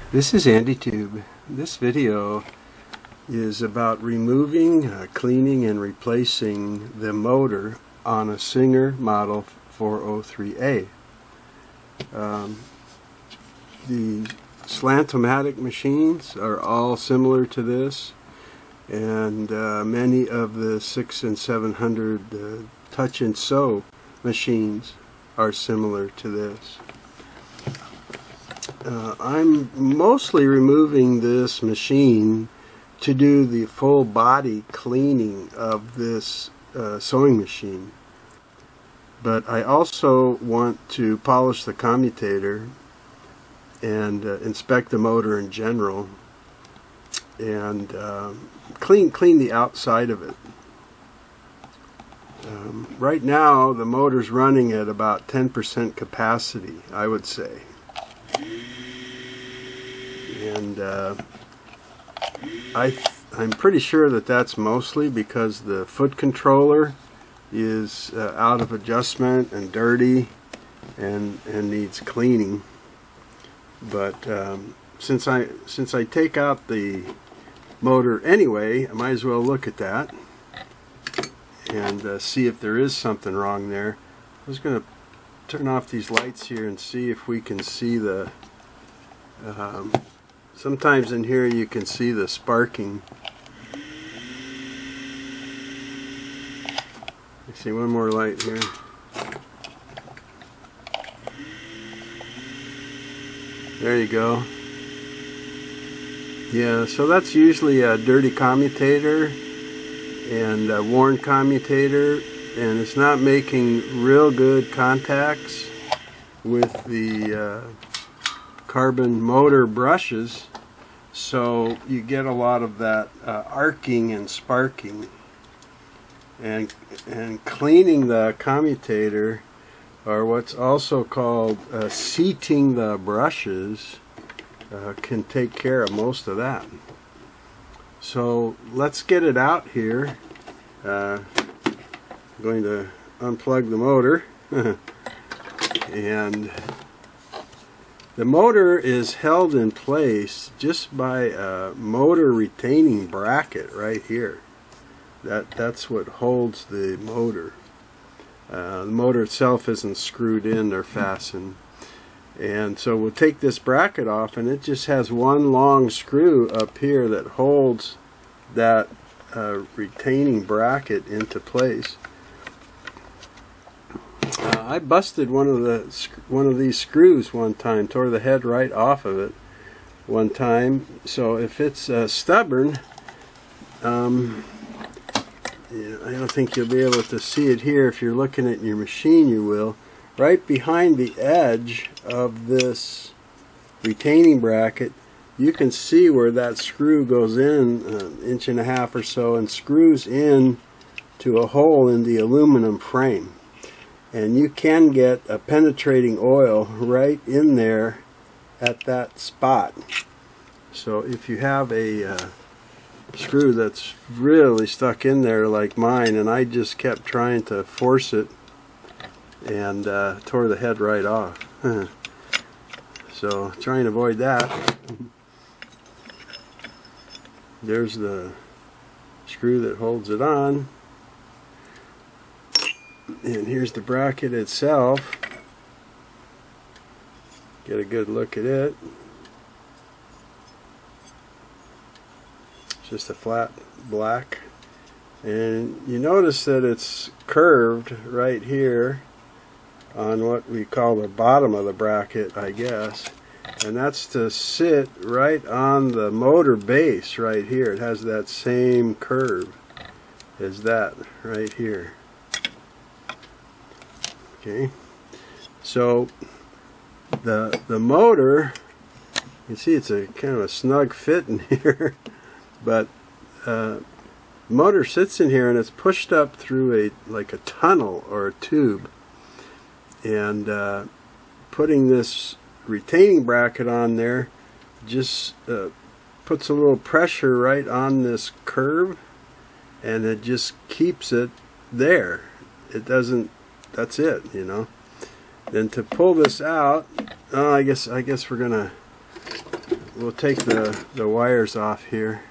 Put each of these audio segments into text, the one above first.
This is AndyTube. This video is about removing, cleaning, and replacing the motor on a Singer Model 403A. The slant-o-matic machines are all similar to this, and many of the 600 and 700 touch and sew machines are similar to this. I'm mostly removing this machine to do the full body cleaning of this sewing machine, but I also want to polish the commutator and inspect the motor in general and clean the outside of it. Right now the motor's running at about 10% capacity, I would say. And I'm pretty sure that that's mostly because the foot controller is out of adjustment and dirty and needs cleaning. But since I take out the motor anyway, I might as well look at that and see if there is something wrong there. I was going to turn off these lights here and see if we can see the sometimes in here you can see the sparking. Let's see, one more light here. There you go. Yeah, so that's usually a dirty commutator and a worn commutator, and it's not making real good contacts with the carbon motor brushes, so you get a lot of that arcing and sparking. And cleaning the commutator, or what's also called seating the brushes, can take care of most of that. So let's get it out here. I'm going to unplug the motor. And the motor is held in place just by a motor retaining bracket right here. That's what holds the motor. The motor itself isn't screwed in or fastened. And so we'll take this bracket off, and it just has one long screw up here that holds that retaining bracket into place. I busted one of these screws one time, tore the head right off of it one time. So if it's stubborn, yeah, I don't think you'll be able to see it here. If you're looking at your machine, you will. Right behind the edge of this retaining bracket, you can see where that screw goes in, an inch and a half or so, and screws in to a hole in the aluminum frame. And you can get a penetrating oil right in there at that spot. So if you have a screw that's really stuck in there like mine, and I just kept trying to force it and tore the head right off. So trying to avoid that. There's the screw that holds it on, and here's the bracket itself. Get a good look at it. It's just a flat black, and you notice that it's curved right here on what we call the bottom of the bracket, I guess, and that's to sit right on the motor base right here. It has that same curve as that right here. Okay, so the motor, you see it's a kind of a snug fit in here, but motor sits in here and it's pushed up through like a tunnel or a tube, and putting this retaining bracket on there just puts a little pressure right on this curve, and it just keeps it there. It doesn't, that's it, you know. Then to pull this out, I guess we're gonna we'll take the wires off here.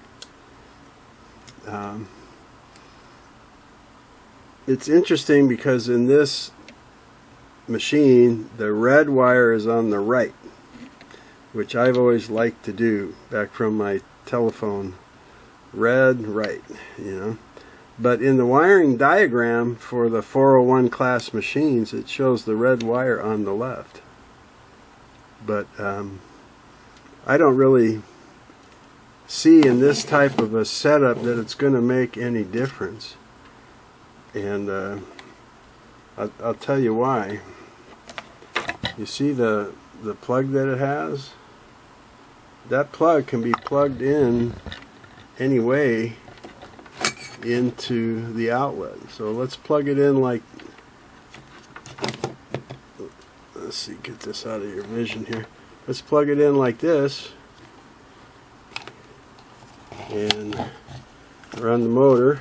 It's interesting because in this machine the red wire is on the right, which I've always liked to do back from my telephone. Red, right, you know. But in the wiring diagram for the 401 class machines, it shows the red wire on the left. But I don't really see in this type of a setup that it's going to make any difference. And I'll tell you why. You see the plug that it has? That plug can be plugged in any way into the outlet. So let's plug it in like, let's see, get this out of your vision here. Let's plug it in like this and run the motor.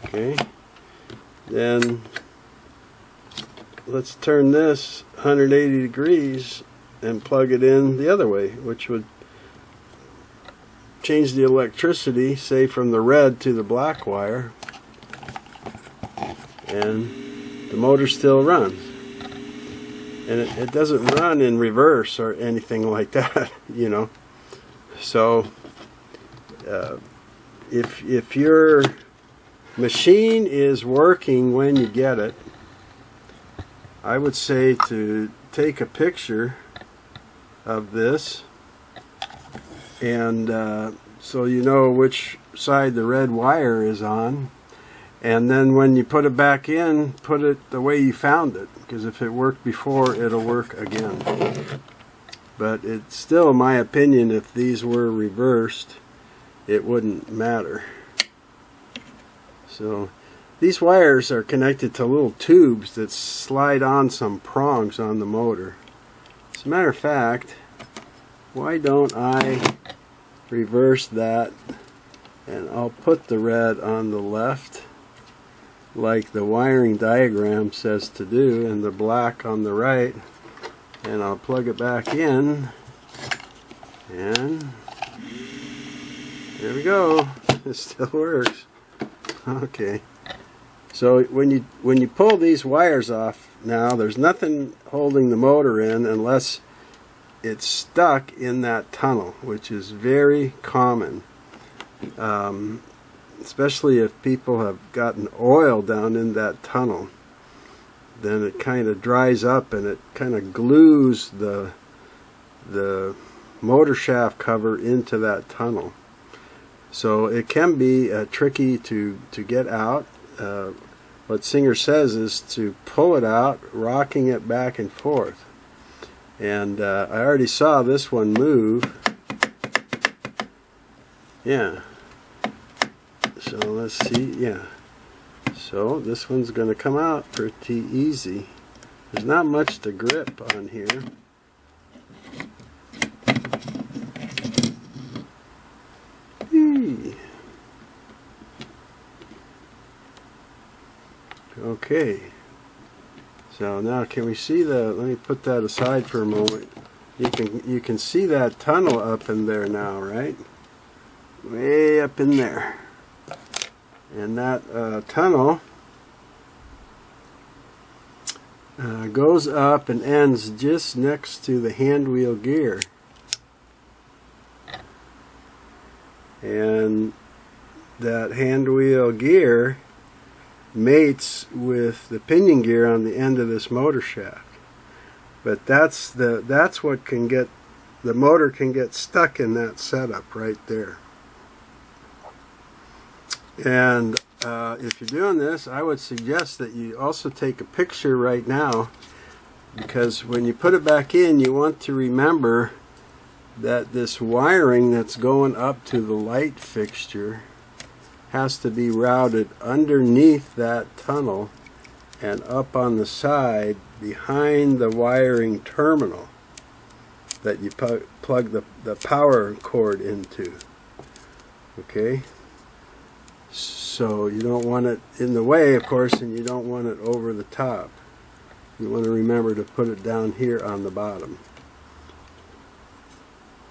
Okay, then let's turn this 180 degrees and plug it in the other way, which would change the electricity, say from the red to the black wire, and the motor still runs. And it doesn't run in reverse or anything like that, you know. So if your machine is working when you get it, I would say to take a picture of this, and so you know which side the red wire is on, and then when you put it back in, put it the way you found it, because if it worked before, it'll work again. But it's still my opinion, if these were reversed, it wouldn't matter. So these wires are connected to little tubes that slide on some prongs on the motor. As a matter of fact, why don't I reverse that, and I'll put the red on the left like the wiring diagram says to do, and the black on the right, and I'll plug it back in, and there we go. It still works. Okay, so when you pull these wires off now, there's nothing holding the motor in unless it's stuck in that tunnel, which is very common, especially if people have gotten oil down in that tunnel. Then it kind of dries up and it kind of glues the motor shaft cover into that tunnel. So it can be tricky to get out. What Singer says is to pull it out, rocking it back and forth. And I already saw this one move. Yeah. So let's see. Yeah. So this one's going to come out pretty easy. There's not much to grip on here. Okay, so now can we see the, let me put that aside for a moment. You can see that tunnel up in there now, right? Way up in there. And that tunnel goes up and ends just next to the hand wheel gear. And that hand wheel gear mates with the pinion gear on the end of this motor shaft. But that's what can get, the motor can get stuck in that setup right there. And if you're doing this, I would suggest that you also take a picture right now, because when you put it back in, you want to remember that this wiring that's going up to the light fixture has to be routed underneath that tunnel and up on the side behind the wiring terminal that you plug the power cord into. Okay, so you don't want it in the way, of course, and you don't want it over the top. You want to remember to put it down here on the bottom.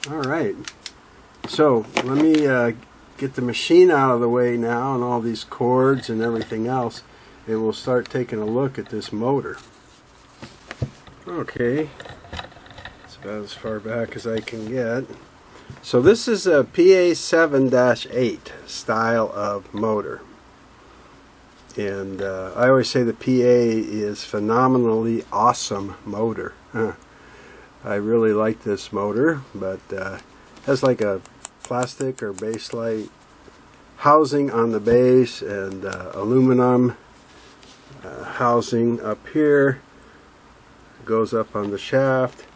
Alright, so let me get the machine out of the way now and all these cords and everything else, and we'll start taking a look at this motor. Okay, it's about as far back as I can get. So this is a PA7-8 style of motor. And I always say the PA is phenomenally awesome motor. I really like this motor, but has like a plastic or bakelite housing on the base and aluminum housing up here. Goes up on the shaft.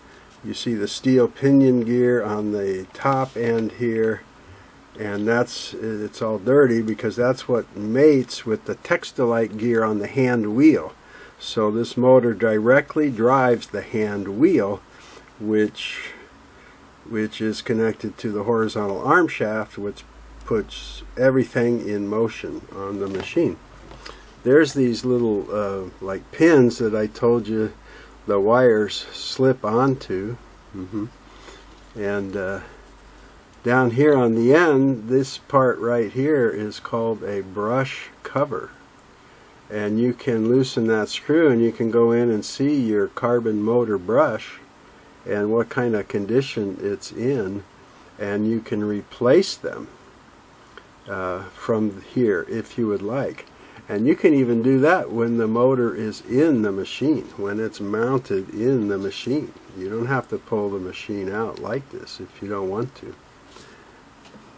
You see the steel pinion gear on the top end here. And it's all dirty because that's what mates with the Textilite gear on the hand wheel. So this motor directly drives the hand wheel, which is connected to the horizontal arm shaft, which puts everything in motion on the machine. There's these little like pins that I told you the wires slip onto. And down here on the end, this part right here is called a brush cover. And you can loosen that screw and you can go in and see your carbon motor brush and what kind of condition it's in, and you can replace them from here if you would like. And you can even do that when the motor is in the machine, when it's mounted in the machine. You don't have to pull the machine out like this if you don't want to.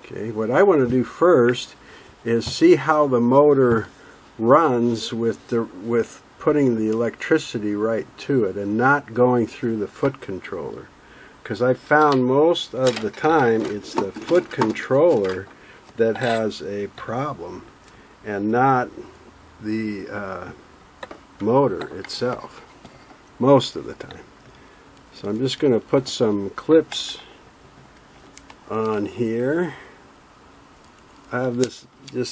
Okay, what I want to do first is see how the motor runs with putting the electricity right to it and not going through the foot controller. Because I found most of the time it's the foot controller that has a problem and not the motor itself, most of the time. So I'm just going to put some clips on here. I have just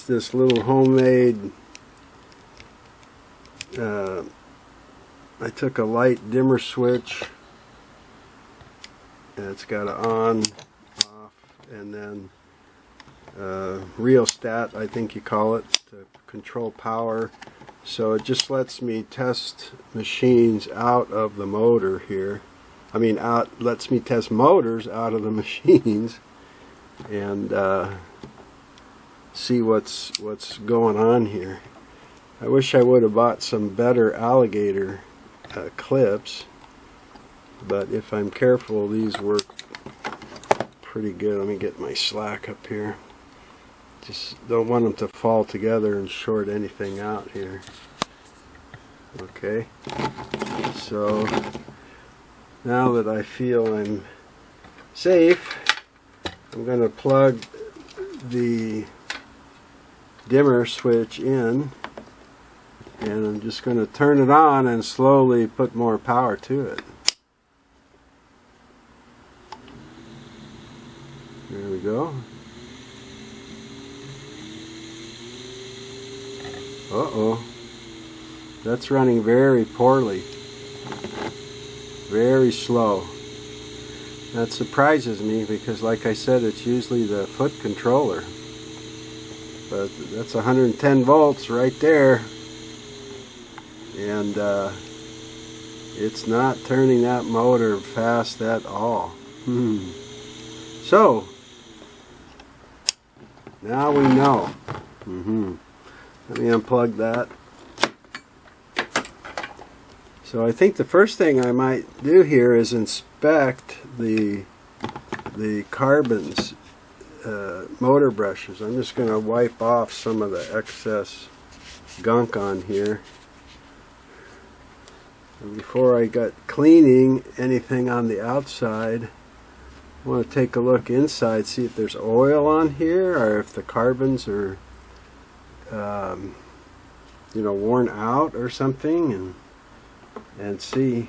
this little homemade, I took a light dimmer switch, and it's got an on, off, and then rheostat, I think you call it, to control power. So it just lets me test machines out of the motor here. I mean, lets me test motors out of the machines and see what's going on here. I wish I would have bought some better alligator clips, but if I'm careful, these work pretty good. Let me get my slack up here. Just don't want them to fall together and short anything out here. Okay, so now that I feel I'm safe, I'm going to plug the dimmer switch in, and I'm just going to turn it on and slowly put more power to it. There we go. Uh-oh. That's running very poorly. Very slow. That surprises me because, like I said, it's usually the foot controller. But that's 110 volts right there. And it's not turning that motor fast at all. So, now we know. Let me unplug that. So I think the first thing I might do here is inspect the carbons motor brushes. I'm just going to wipe off some of the excess gunk on here. And before I got cleaning anything on the outside, I want to take a look inside, see if there's oil on here or if the carbons are you know, worn out or something, and see.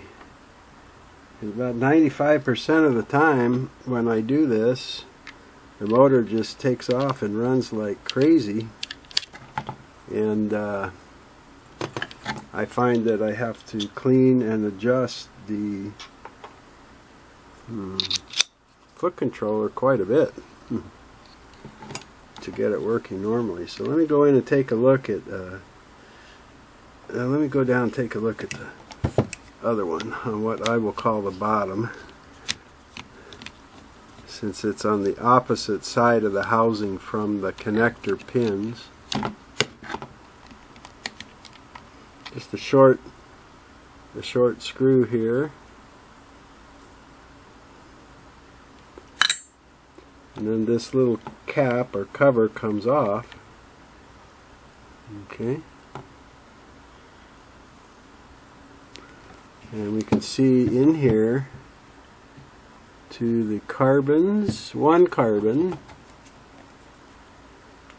About 95% of the time when I do this, the motor just takes off and runs like crazy, and I find that I have to clean and adjust the foot controller quite a bit to get it working normally. So let me go in and take a look at let me go down and take a look at the other one, on what I will call the bottom, since it's on the opposite side of the housing from the connector pins. Just a short screw here, and then this little cap or cover comes off. Okay, and we can see in here to the carbons, one carbon. Of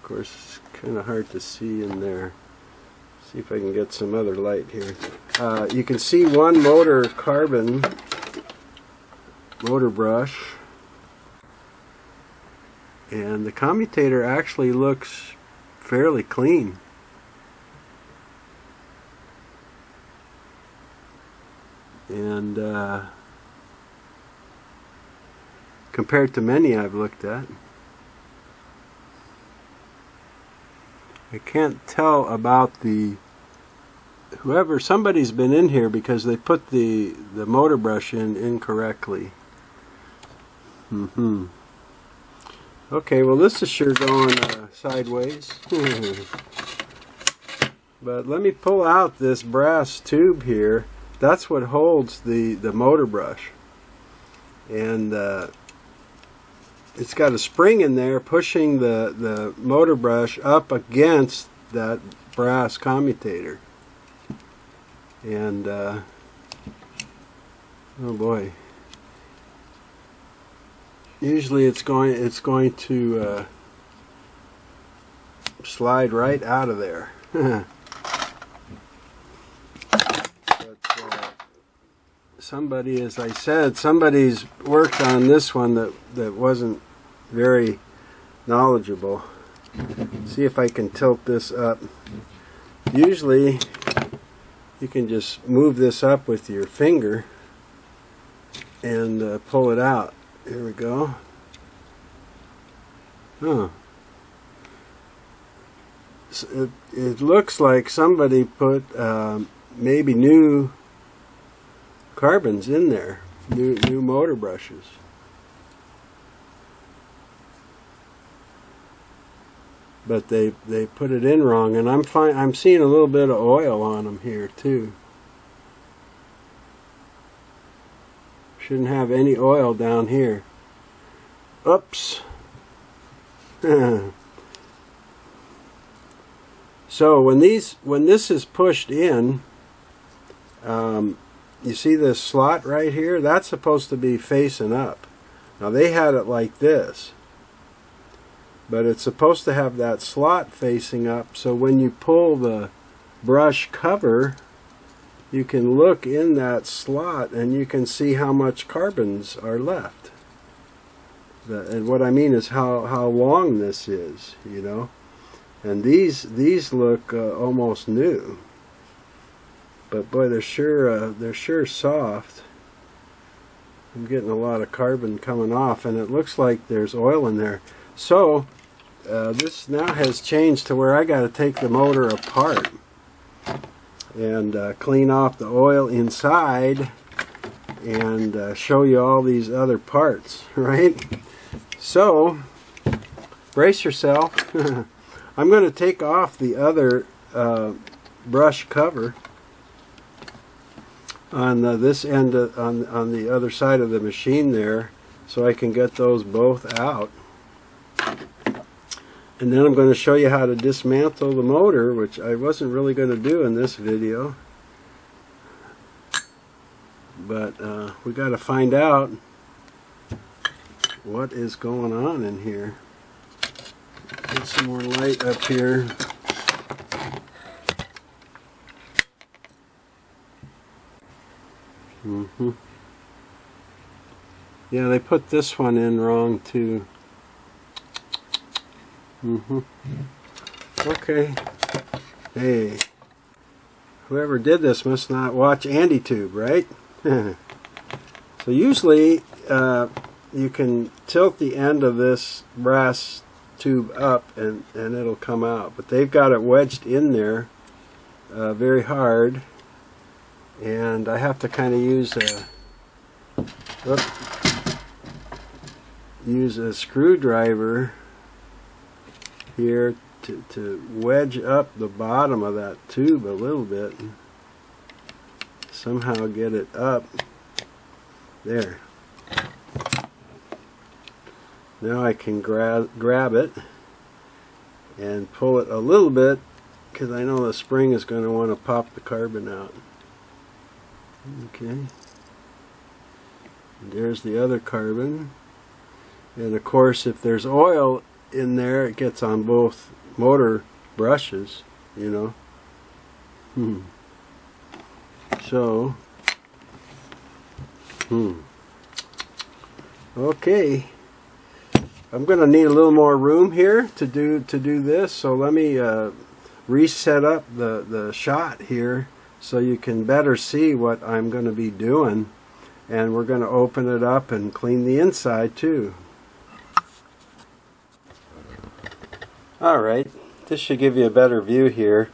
course, it's kind of hard to see in there. See if I can get some other light here. You can see one motor carbon, motor brush, and the commutator actually looks fairly clean. And compared to many I've looked at, I can't tell about the somebody's been in here because they put the motor brush in incorrectly. Okay, well, this is sure going sideways. But let me pull out this brass tube here. That's what holds the motor brush, and it's got a spring in there pushing the motor brush up against that brass commutator. And oh boy, usually it's going to slide right out of there. Somebody, as I said, somebody's worked on this one that wasn't very knowledgeable. See if I can tilt this up. Usually you can just move this up with your finger and pull it out. Here we go. Oh. So it looks like somebody put maybe new carbons in there, new motor brushes. But they put it in wrong, and I'm seeing a little bit of oil on them here too. Shouldn't have any oil down here. Oops. So when this is pushed in, you see this slot right here? That's supposed to be facing up. Now they had it like this, but it's supposed to have that slot facing up, so when you pull the brush cover, you can look in that slot and you can see how much carbons are left. And what I mean is how long this is, you know. And these look almost new. But boy, they're sure soft. I'm getting a lot of carbon coming off, and it looks like there's oil in there. So this now has changed to where I got to take the motor apart and clean off the oil inside and show you all these other parts, right? So brace yourself. I'm going to take off the other brush cover on this end on the other side of the machine there, so I can get those both out. And then I'm going to show you how to dismantle the motor, which I wasn't really going to do in this video. But we got to find out what is going on in here. Get some more light up here. Yeah, they put this one in wrong too. Okay. Hey. whoever did this must not watch AndyTube, right? So usually you can tilt the end of this brass tube up and it'll come out, but they've got it wedged in there very hard, and I have to kind of use a screwdriver here to wedge up the bottom of that tube a little bit and somehow get it up there. Now I can grab it and pull it a little bit, because I know the spring is going to want to pop the carbon out. Okay, and there's the other carbon, and of course if there's oil in there it gets on both motor brushes, you know. So okay, I'm going to need a little more room here to do this, so let me reset up the shot here so you can better see what I'm going to be doing, and we're going to open it up and clean the inside too. Alright, this should give you a better view here.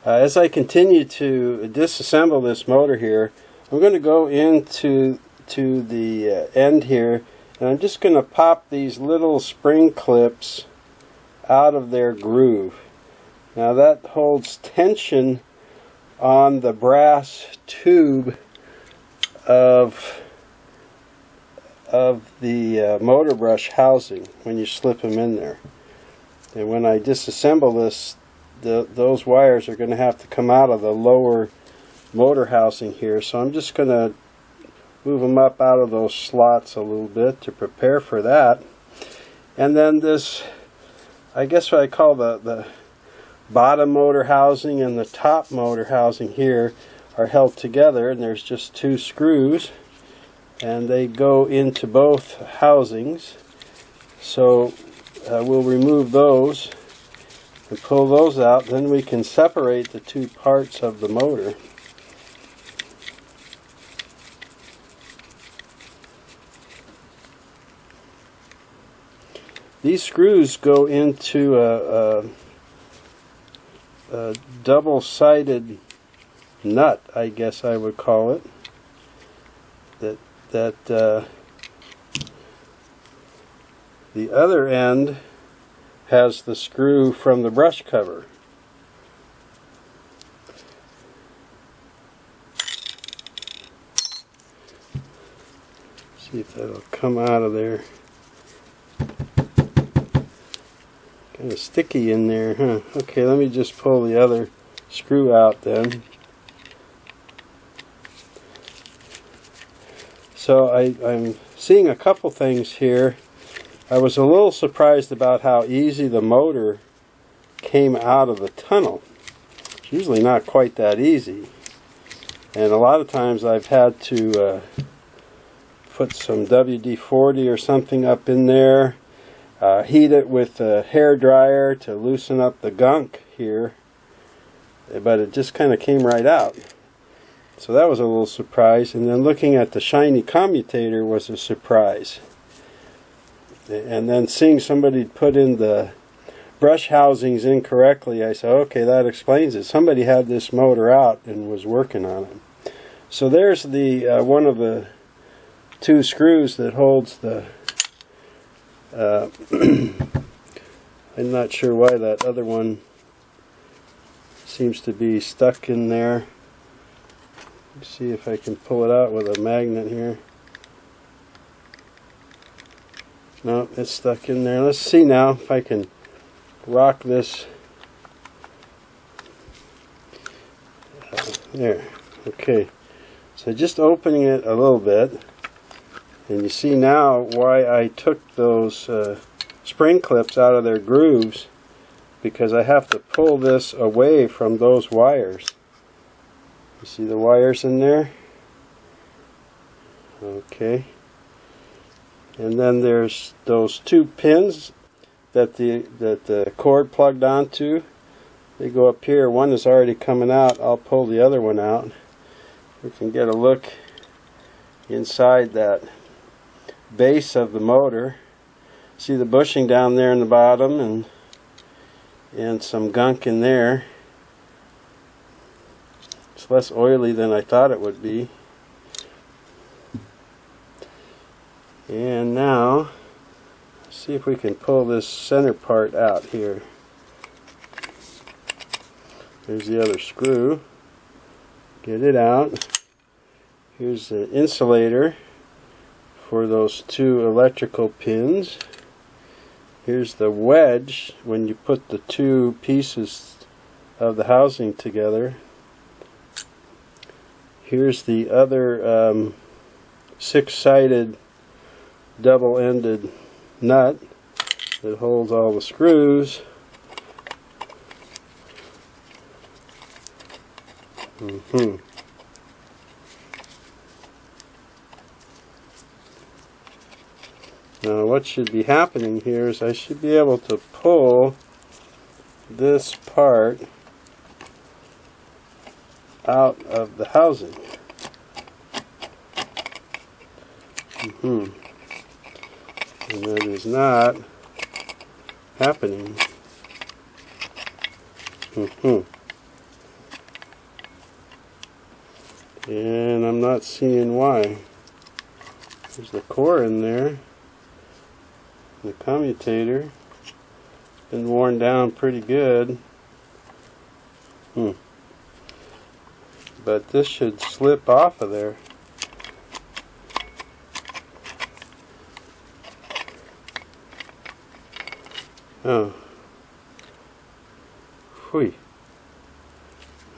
As I continue to disassemble this motor here, I'm going to go into the end here, and I'm just going to pop these little spring clips out of their groove. Now that holds tension on the brass tube of the motor brush housing when you slip them in there. And when I disassemble this, those wires are going to have to come out of the lower motor housing here. So I'm just going to move them up out of those slots a little bit to prepare for that. And then this, I guess what I call the bottom motor housing and the top motor housing here are held together, and there's just two screws, and they go into both housings. So we'll remove those and pull those out, then we can separate the two parts of the motor. These screws go into a double-sided nut, I guess I would call it, that the other end has the screw from the brush cover. See if that'll come out of there. Kind of sticky in there, huh? Okay, let me just pull the other screw out then. So I'm seeing a couple things here. I was a little surprised about how easy the motor came out of the tunnel. It's usually not quite that easy. And a lot of times I've had to put some WD-40 or something up in there, heat it with a hair dryer to loosen up the gunk here, but it just kind of came right out. So that was a little surprise. And then looking at the shiny commutator was a surprise. And then seeing somebody put in the brush housings incorrectly, I said, okay, that explains it. Somebody had this motor out and was working on it. So there's the one of the two screws that holds the I'm not sure why that other one seems to be stuck in there. Let's see if I can pull it out with a magnet here. No, it's stuck in there. Let's see now if I can rock this. There. Okay. So just opening it a little bit, and you see now why I took those spring clips out of their grooves, because I have to pull this away from those wires. You see the wires in there? Okay. And then there's those two pins that the cord plugged onto. They go up here. One is already coming out. I'll pull the other one out. We can get a look inside that base of the motor. See the bushing down there in the bottom and some gunk in there. It's less oily than I thought it would be. And now, let's see if we can pull this center part out here. There's the other screw. Get it out. Here's the insulator for those two electrical pins. Here's the wedge when you put the two pieces of the housing together. Here's the other six-sided double-ended nut that holds all the screws. Now what should be happening here is I should be able to pull this part out of the housing. And that is not happening. And I'm not seeing why. There's the core in there. The commutator been worn down pretty good. But this should slip off of there. Oh. Whew.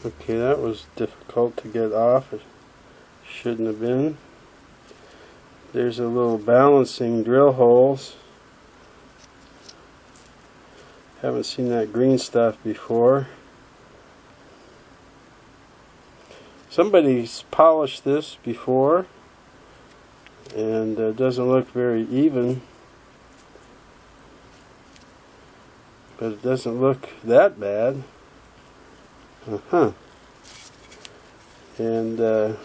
Okay, that was difficult to get off. It shouldn't have been. There's a little balancing drill holes. Haven't seen that green stuff before. Somebody's polished this before and it doesn't look very even, but it doesn't look that bad. And to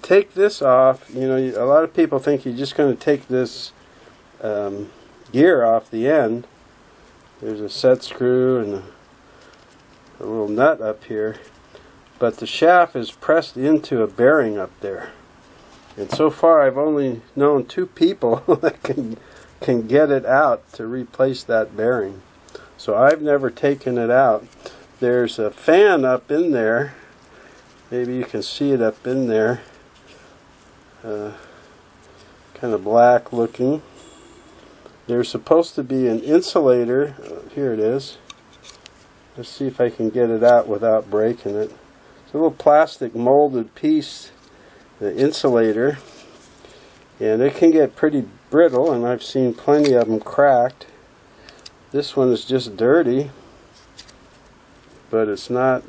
take this off, you know, a lot of people think you're just going to take this gear off the end. There's a set screw and a little nut up here, but the shaft is pressed into a bearing up there. And so far I've only known 2 people that can get it out to replace that bearing. So I've never taken it out. There's a fan up in there. Maybe you can see it up in there. Kind of black looking. There's supposed to be an insulator. Here it is. Let's see if I can get it out without breaking it. It's a little plastic molded piece, the insulator, and it can get pretty brittle, and I've seen plenty of them cracked. This one is just dirty, but it's not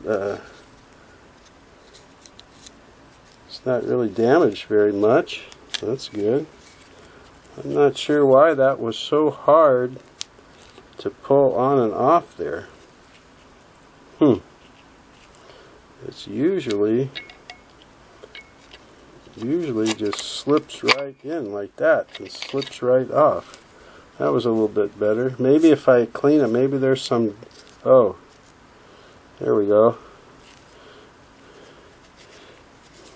really damaged very much. That's good. I'm not sure why that was so hard to pull on and off there. It's usually just slips right in like that and slips right off. That was a little bit better. Maybe if I clean it, maybe there's some, oh, there we go.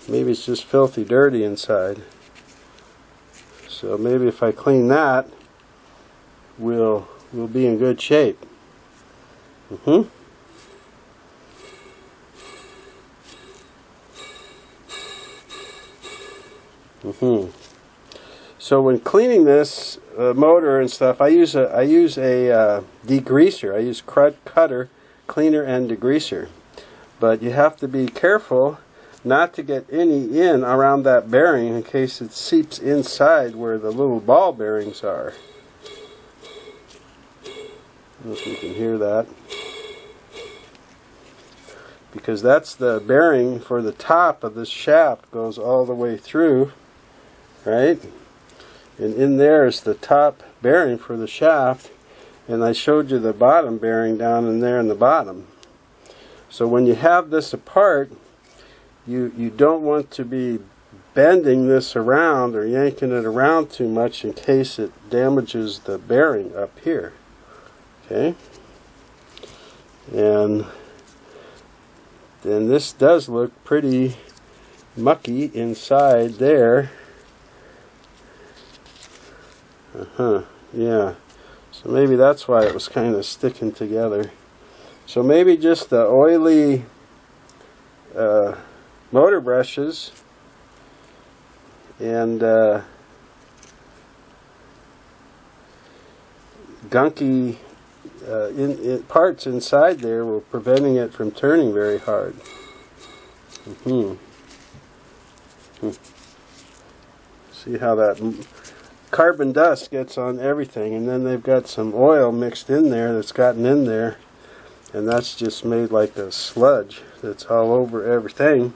Maybe it's just filthy dirty inside. So maybe if I clean that, we'll be in good shape. So when cleaning this motor and stuff, I use a degreaser. I use Krud Kutter Cleaner and Degreaser. But you have to be careful not to get any in around that bearing in case it seeps inside where the little ball bearings are. I don't know if you can hear that. Because that's the bearing for the top of this shaft, goes all the way through, right? And in there is the top bearing for the shaft, and I showed you the bottom bearing down in there in the bottom. So when you have this apart, you don't want to be bending this around or yanking it around too much in case it damages the bearing up here. Okay? And then this does look pretty mucky inside there. Yeah. So maybe that's why it was kind of sticking together. So maybe just the oily motor brushes and gunky parts inside there were preventing it from turning very hard. See how that carbon dust gets on everything, and then they've got some oil mixed in there that's gotten in there, and that's just made like a sludge that's all over everything.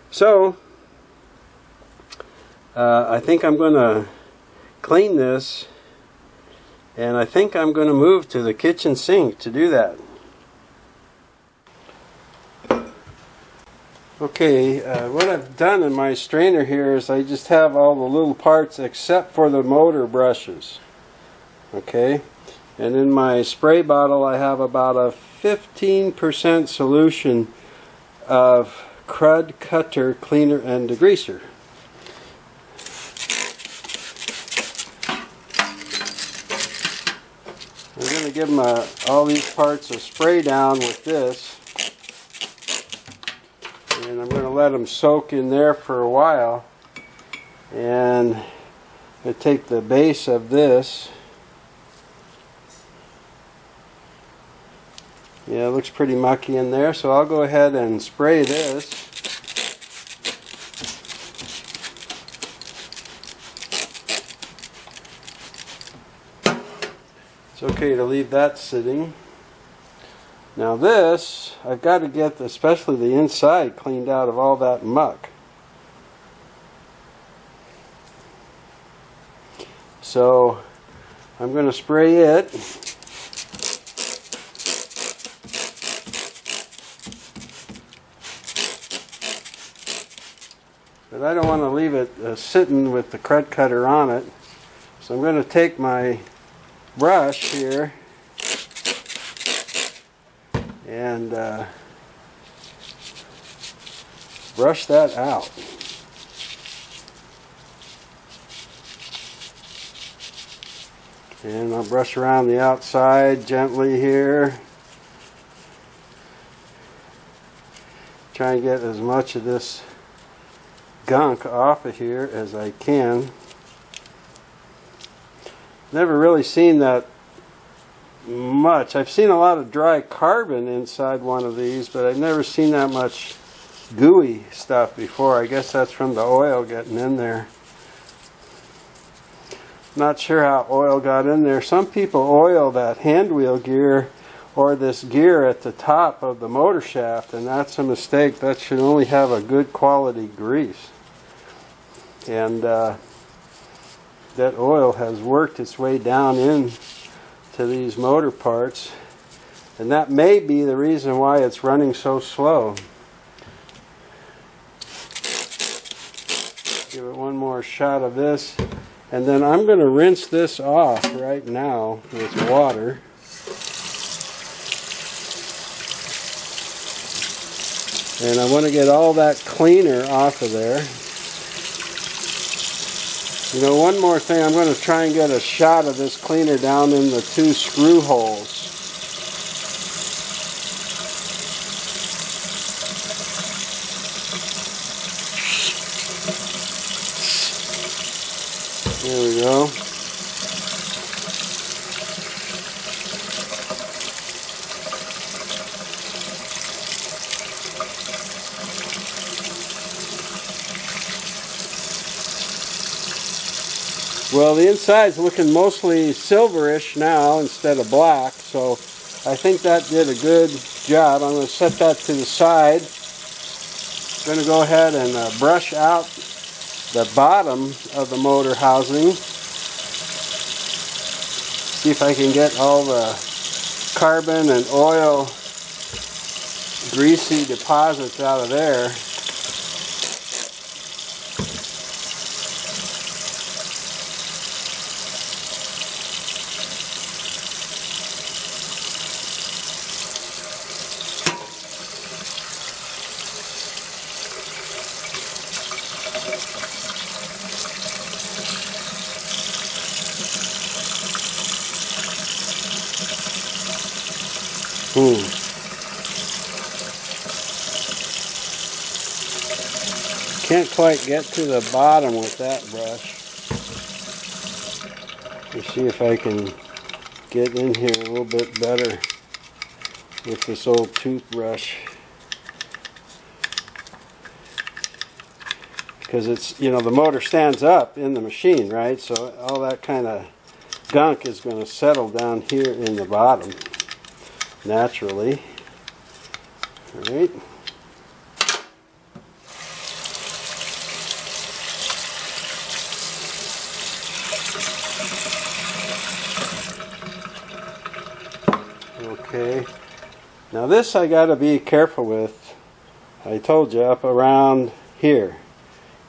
So I think I'm going to clean this, and I think I'm going to move to the kitchen sink to do that. Okay, what I've done in my strainer here is I just have all the little parts except for the motor brushes. Okay, and in my spray bottle I have about a 15% solution of Krud Kutter Cleaner and Degreaser. I'm going to give them all these parts a spray down with this. And I'm going to let them soak in there for a while. And I take the base of this. Yeah, it looks pretty mucky in there, so I'll go ahead and spray this. It's okay to leave that sitting. Now this, I've got to get especially the inside cleaned out of all that muck. So I'm going to spray it. But I don't want to leave it sitting with the Krud Kutter on it. So I'm going to take my brush here and brush that out. And I'll brush around the outside gently here. Try and get as much of this gunk off of here as I can. Never really seen that much. I've seen a lot of dry carbon inside one of these, but I've never seen that much gooey stuff before. I guess that's from the oil getting in there. Not sure how oil got in there. Some people oil that hand wheel gear or this gear at the top of the motor shaft, and that's a mistake. That should only have a good quality grease. And that oil has worked its way down in to these motor parts, and that may be the reason why it's running so slow. Give it one more shot of this, and then I'm going to rinse this off right now with water. And I want to get all that cleaner off of there. You know, one more thing, I'm going to try and get a shot of this cleaner down in the 2 screw holes. There we go. Well, the inside's looking mostly silverish now instead of black, so I think that did a good job. I'm going to set that to the side. I'm going to go ahead and brush out the bottom of the motor housing. See if I can get all the carbon and oil greasy deposits out of there. Can't quite get to the bottom with that brush. Let's see if I can get in here a little bit better with this old toothbrush. Because it's, you know, the motor stands up in the machine, right? So all that kind of gunk is going to settle down here in the bottom naturally. All right. Okay, now this I got to be careful with. I told you up around here,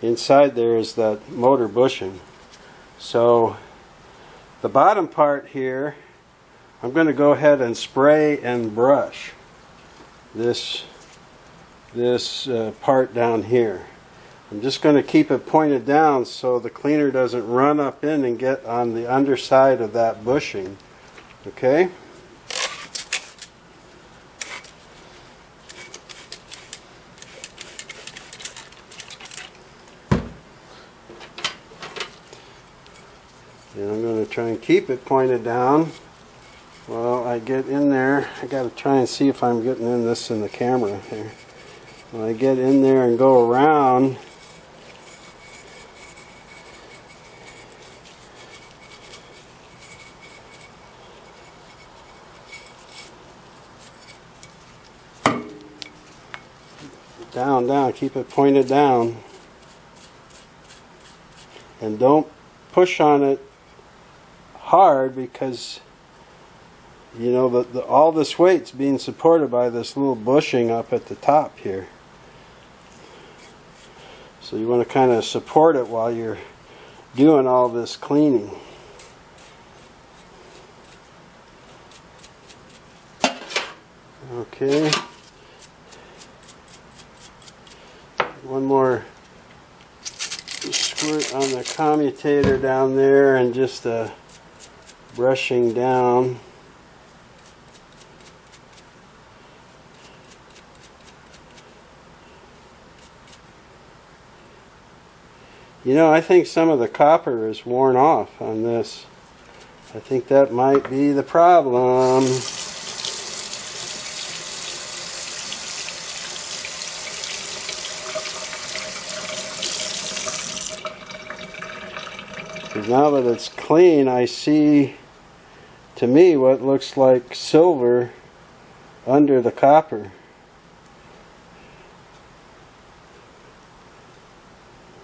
inside there is that motor bushing. So the bottom part here, I'm going to go ahead and spray and brush this part down here. I'm just going to keep it pointed down so the cleaner doesn't run up in and get on the underside of that bushing. Okay? And I'm going to try and keep it pointed down while I get in there. I got to try and see if I'm getting in this in the camera here. When I get in there and go around, down, keep it pointed down, and don't push on it hard, because you know all this weight's being supported by this little bushing up at the top here. So you want to kind of support it while you're doing all this cleaning. Okay. One more squirt on the commutator down there, and just brushing down. You know, I think some of the copper is worn off on this. I think that might be the problem. Because now that it's clean, I see, to me, what looks like silver under the copper.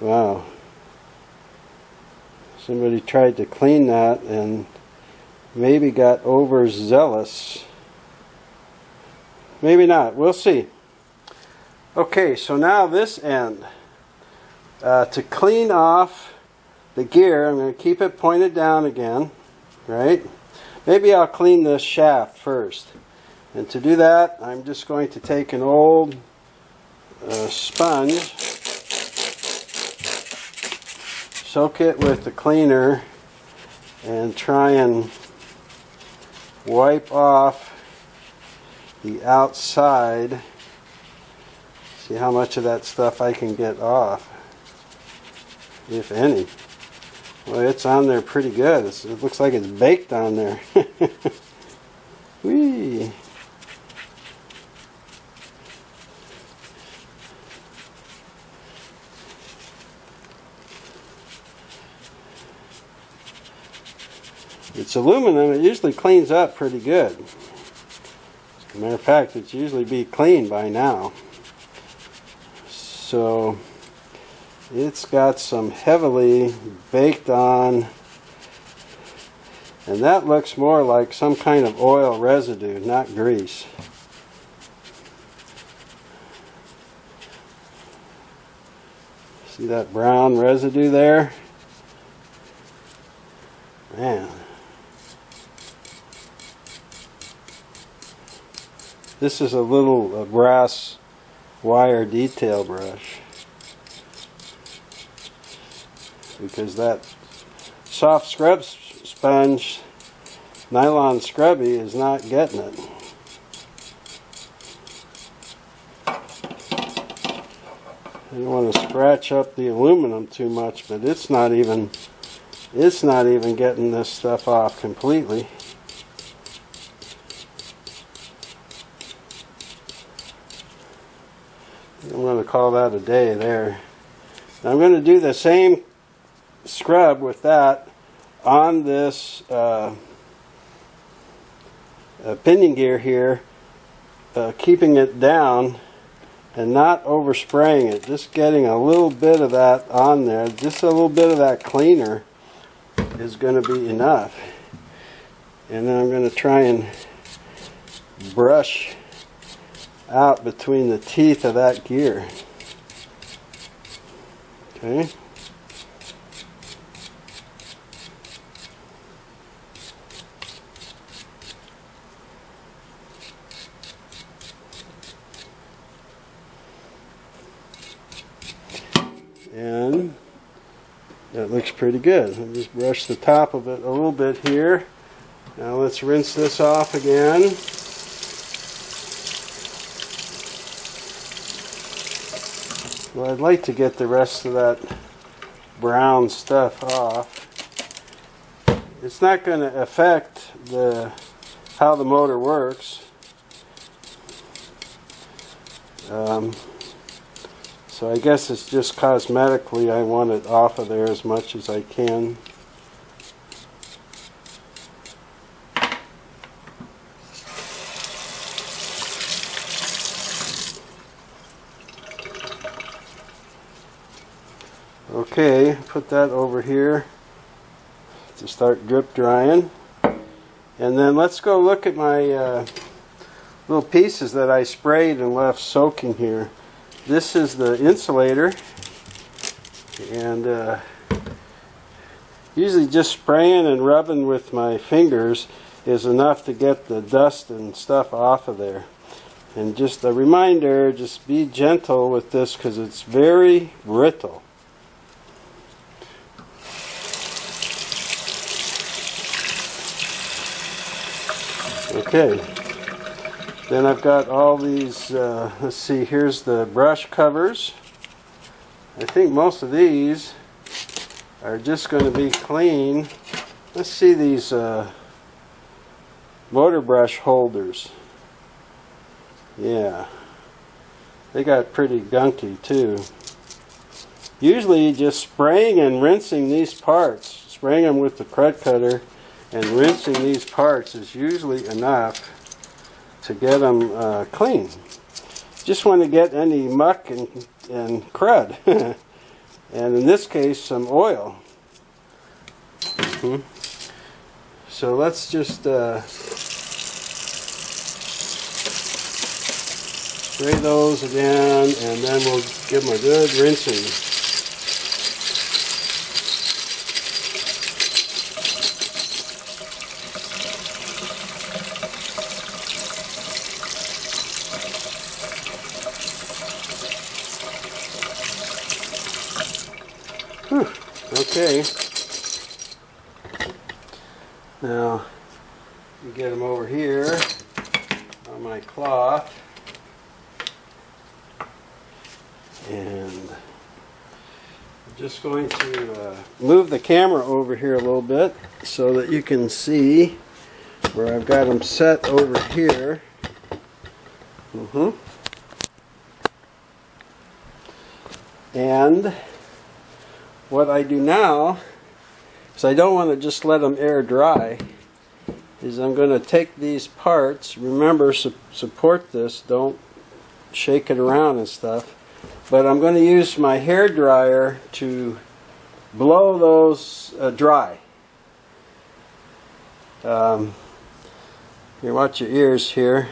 Wow. Somebody tried to clean that and maybe got overzealous. Maybe not. We'll see. Okay, so now this end. To clean off the gear, I'm going to keep it pointed down again, right? Maybe I'll clean this shaft first. And to do that, I'm just going to take an old sponge, soak it with the cleaner, and try and wipe off the outside. See how much of that stuff I can get off, if any. Well, it's on there pretty good. It looks like it's baked on there. Whee! It's aluminum. It usually cleans up pretty good. As a matter of fact, it's usually be clean by now. So it's got some heavily baked on And that looks more like some kind of oil residue, not grease. See that brown residue there? Man. This is a little brass wire detail brush, because that soft scrub sponge nylon scrubby is not getting it. I don't want to scratch up the aluminum too much, but it's not even getting this stuff off completely. I'm going to call that a day there. Now I'm going to do the same scrub with that on this pinion gear here, keeping it down and not overspraying it, just getting a little bit of that on there. Just a little bit of that cleaner is going to be enough. And then I'm going to try and brush out between the teeth of that gear. Okay. And that looks pretty good. I'll just brush the top of it a little bit here. Now let's rinse this off again. Well, I'd like to get the rest of that brown stuff off. It's not going to affect how the motor works. So I guess it's just cosmetically I want it off of there as much as I can. Okay, put that over here to start drip drying. And then let's go look at my little pieces that I sprayed and left soaking here. This is the insulator, and usually just spraying and rubbing with my fingers is enough to get the dust and stuff off of there. And just a reminder, just be gentle with this because it's very brittle. Okay. Then I've got all these, let's see, here's the brush covers. I think most of these are just going to be clean. Let's see these motor brush holders. Yeah, they got pretty gunky too. Usually just spraying and rinsing these parts, spraying them with the Krud Kutter and rinsing these parts is usually enough to get them clean. Just want to get any muck and crud. And in this case, some oil. So let's just spray those again, and then we'll give them a good rinsing. Okay, now you get them over here on my cloth, and I'm just going to move the camera over here a little bit so that you can see where I've got them set over here. And what I do now is I don't want to just let them air dry, is I'm going to take these parts, remember support this, don't shake it around and stuff, but I'm going to use my hair dryer to blow those dry. You watch your ears here.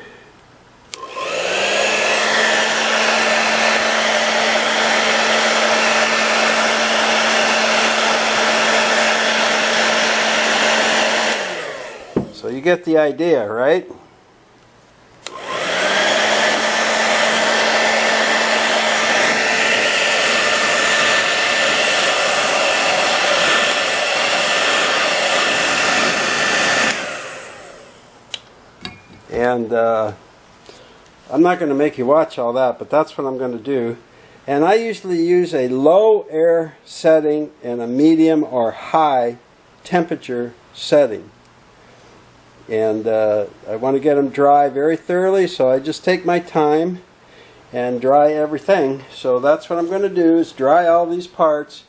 So you get the idea, right? And I'm not going to make you watch all that, but that's what I'm going to do. And I usually use a low air setting and a medium or high temperature setting. And I want to get them dry very thoroughly, so I just take my time and dry everything. So that's what I'm going to do, is dry all these parts,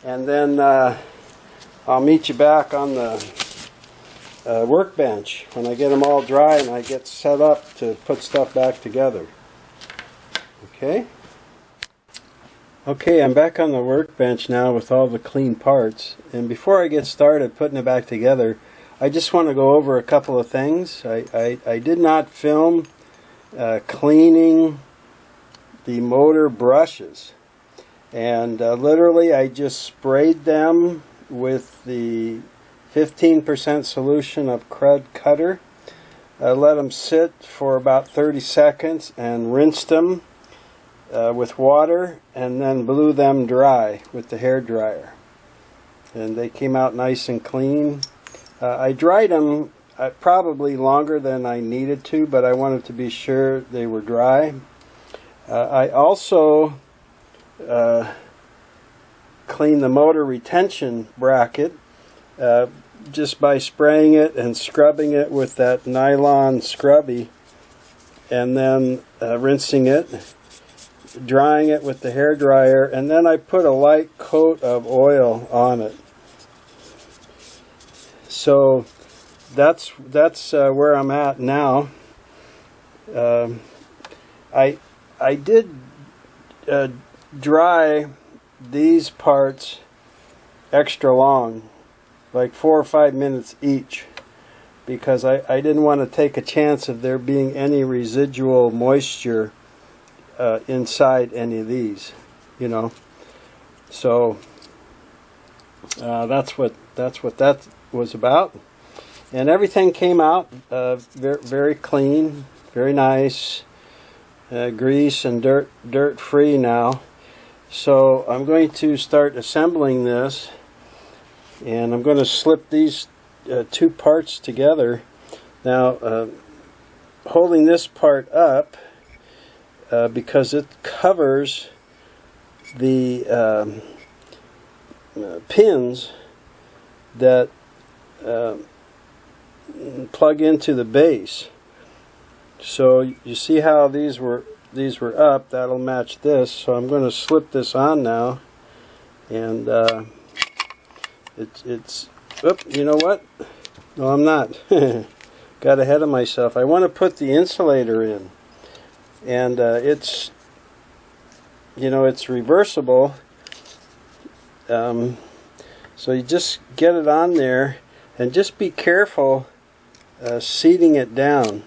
and then I'll meet you back on the workbench when I get them all dry and I get set up to put stuff back together. Okay? Okay, I'm back on the workbench now with all the clean parts, and before I get started putting it back together, I just want to go over a couple of things. I did not film cleaning the motor brushes, and literally I just sprayed them with the 15% solution of Krud Kutter. Let them sit for about 30 seconds and rinsed them with water, and then blew them dry with the hair dryer. And they came out nice and clean. I dried them probably longer than I needed to, but I wanted to be sure they were dry. I also cleaned the motor retention bracket just by spraying it and scrubbing it with that nylon scrubby, and then rinsing it, drying it with the hair dryer, and then I put a light coat of oil on it. So that's where I'm at now. I did dry these parts extra long, like 4 or 5 minutes each, because I didn't want to take a chance of there being any residual moisture inside any of these, you know. So that's what that was about, and everything came out very clean, very nice, grease and dirt free now. So I'm going to start assembling this, and I'm going to slip these two parts together. Now holding this part up because it covers the pins that plug into the base. So you see how these were up, that'll match this. So I'm going to slip this on now, and it's oop, you know what? No, I'm not. Got ahead of myself. I want to put the insulator in, and it's, you know, it's reversible. So you just get it on there, and just be careful seating it down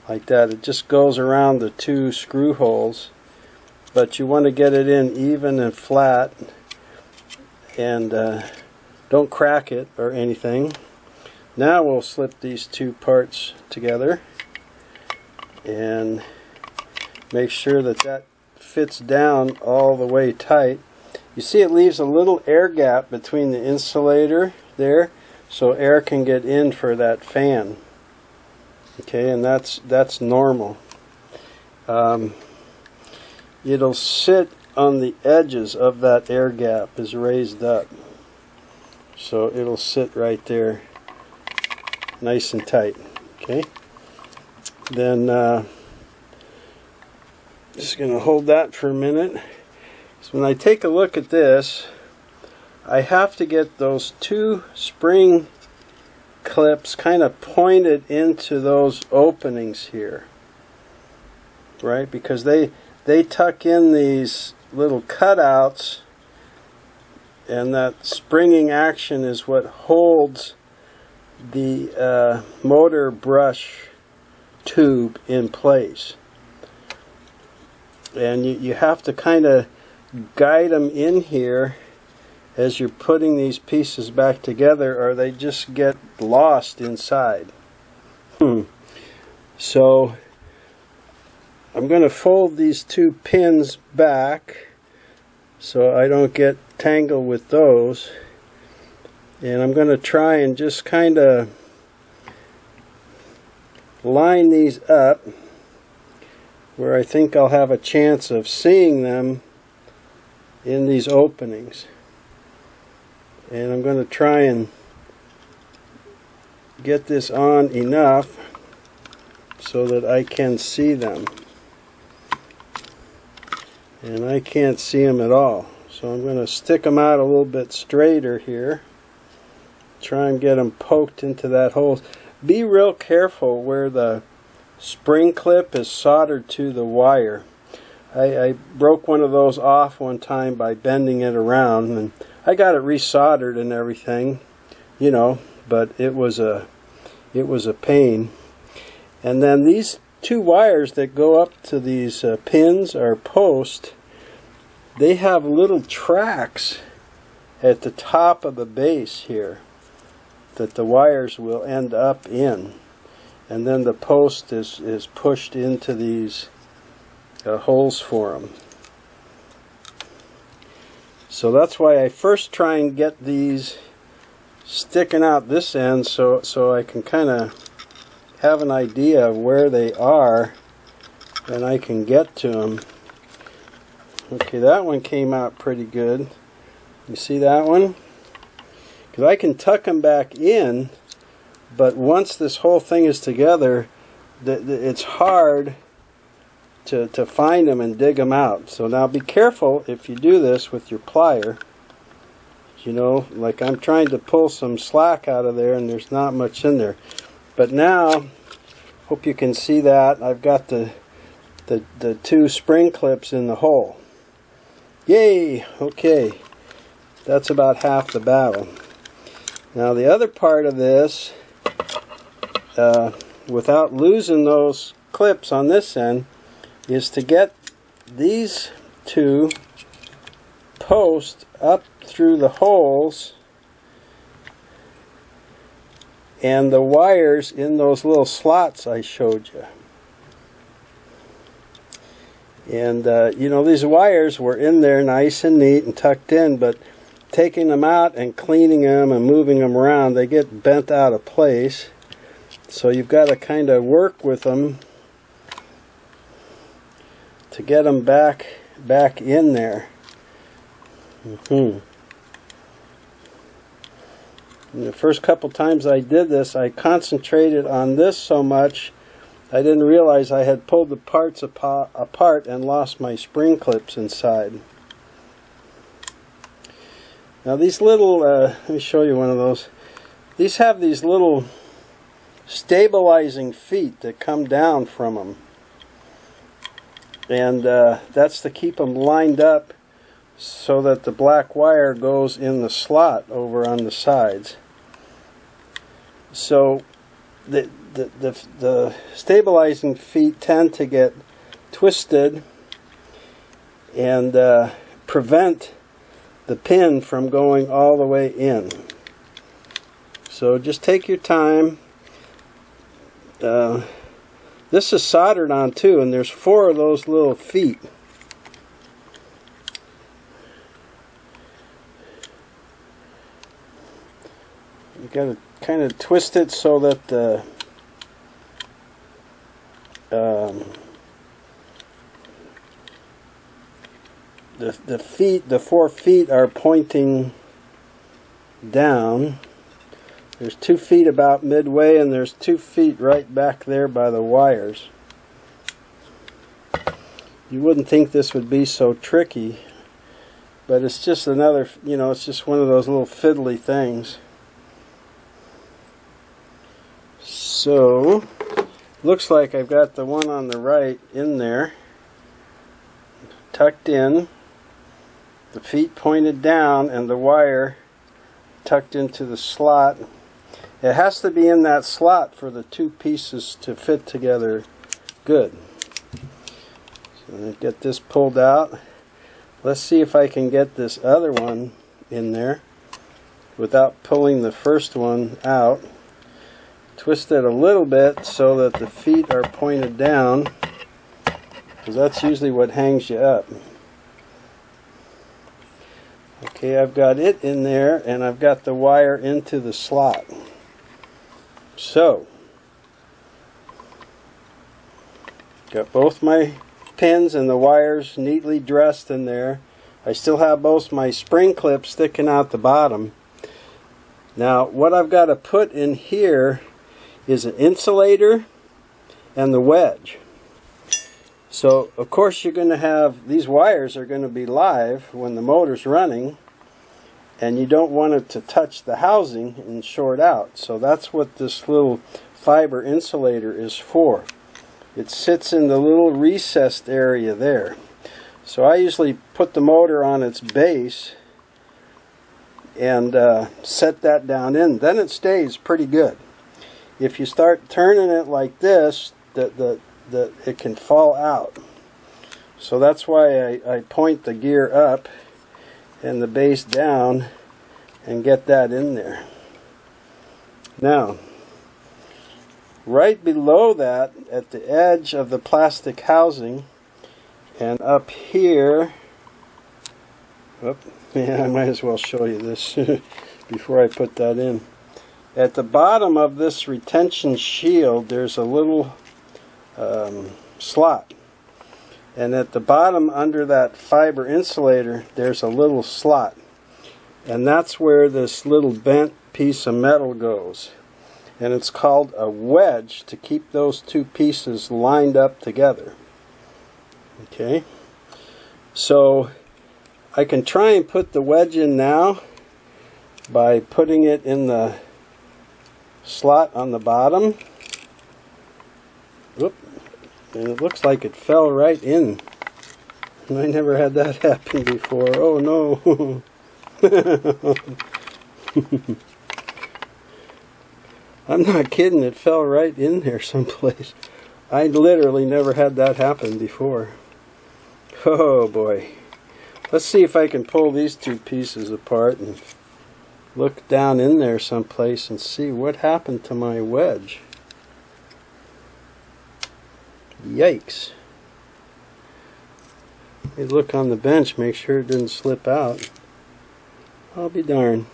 like that. It just goes around the 2 screw holes, but you want to get it in even and flat, and don't crack it or anything. Now we'll slip these 2 parts together and make sure that that fits down all the way tight. You see it leaves a little air gap between the insulator there, so air can get in for that fan. Okay, and that's normal. It'll sit on the edges of that air gap, is raised up, so it'll sit right there nice and tight. Okay, then just going to hold that for a minute. So when I take a look at this, I have to get those 2 spring clips kind of pointed into those openings here, right? Because they tuck in these little cutouts, and that springing action is what holds the motor brush tube in place. And you have to kind of guide them in here as you're putting these pieces back together, or they just get lost inside. So I'm going to fold these two pins back so I don't get tangled with those, and I'm going to try and just kind of line these up where I think I'll have a chance of seeing them in these openings. And I'm going to try and get this on enough so that I can see them. And I can't see them at all. So I'm going to stick them out a little bit straighter here. Try and get them poked into that hole. Be real careful where the spring clip is soldered to the wire. I broke one of those off one time by bending it around, and I got it resoldered and everything, you know, but it was a pain. And then these two wires that go up to these pins or posts, they have little tracks at the top of the base here that the wires will end up in, and then the post is pushed into these holes for them. So that's why I first try and get these sticking out this end so I can kind of have an idea of where they are and I can get to them. Okay, that one came out pretty good. You see that one? Because I can tuck them back in, but once this whole thing is together, it's hard to find them and dig them out. So now be careful if you do this with your plier. You know, like I'm trying to pull some slack out of there and there's not much in there. But now, hope you can see that, I've got the two spring clips in the hole. Yay! Okay, that's about half the battle. Now the other part of this, without losing those clips on this end, is to get these two posts up through the holes and the wires in those little slots I showed you. And you know, these wires were in there nice and neat and tucked in, but taking them out and cleaning them and moving them around, they get bent out of place. So you've got to kind of work with them to get them back in there. And the first couple times I did this, I concentrated on this so much I didn't realize I had pulled the parts apart and lost my spring clips inside. Now these little, let me show you one of those. These have these little stabilizing feet that come down from them. And that's to keep them lined up so that the black wire goes in the slot over on the sides. So the stabilizing feet tend to get twisted and prevent the pin from going all the way in. So just take your time. This is soldered on too, and there's 4 of those little feet. You got to kind of twist it so that the feet, the 4 feet, are pointing down. There's 2 feet about midway, and there's 2 feet right back there by the wires. You wouldn't think this would be so tricky, but it's just another, you know, it's just one of those little fiddly things. So, looks like I've got the one on the right in there, tucked in, the feet pointed down, and the wire tucked into the slot. It has to be in that slot for the two pieces to fit together good. So I'm going to get this pulled out. Let's see if I can get this other one in there without pulling the first one out. Twist it a little bit so that the feet are pointed down, because that's usually what hangs you up. Okay, I've got it in there, and I've got the wire into the slot. So, got both my pins and the wires neatly dressed in there. I still have both my spring clips sticking out the bottom. Now, what I've got to put in here is an insulator and the wedge. So, of course, you're going to have, these wires are going to be live when the motor's running, and you don't want it to touch the housing and short out. So that's what this little fiber insulator is for. It sits in the little recessed area there. So I usually put the motor on its base and set that down in. Then it stays pretty good. If you start turning it like this, it can fall out. So that's why I point the gear up and the base down and get that in there. Now, right below that, at the edge of the plastic housing, and up here, I might as well show you this before I put that in. At the bottom of this retention shield, there's a little slot. And at the bottom, under that fiber insulator, there's a little slot. And that's where this little bent piece of metal goes. And it's called a wedge to keep those two pieces lined up together. Okay? So, I can try and put the wedge in now by putting it in the slot on the bottom. Whoop. And it looks like it fell right in. And I never had that happen before. Oh no. I'm not kidding, it fell right in there someplace. I literally never had that happen before. Oh boy. Let's see if I can pull these two pieces apart and look down in there someplace and see what happened to my wedge. Yikes. Let me look on the bench, make sure it didn't slip out. I'll be darned.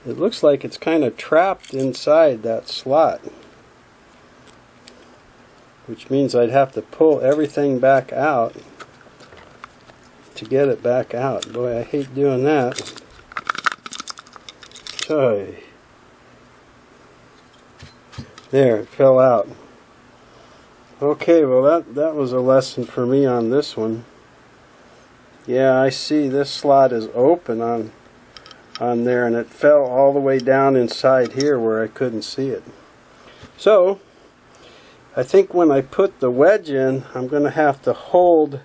It looks like it's kind of trapped inside that slot, which means I'd have to pull everything back out to get it back out. Boy, I hate doing that. Oy. There, it fell out. Okay, well that was a lesson for me on this one. Yeah, I see this slot is open on there, and it fell all the way down inside here where I couldn't see it. So, I think when I put the wedge in, I'm going to have to hold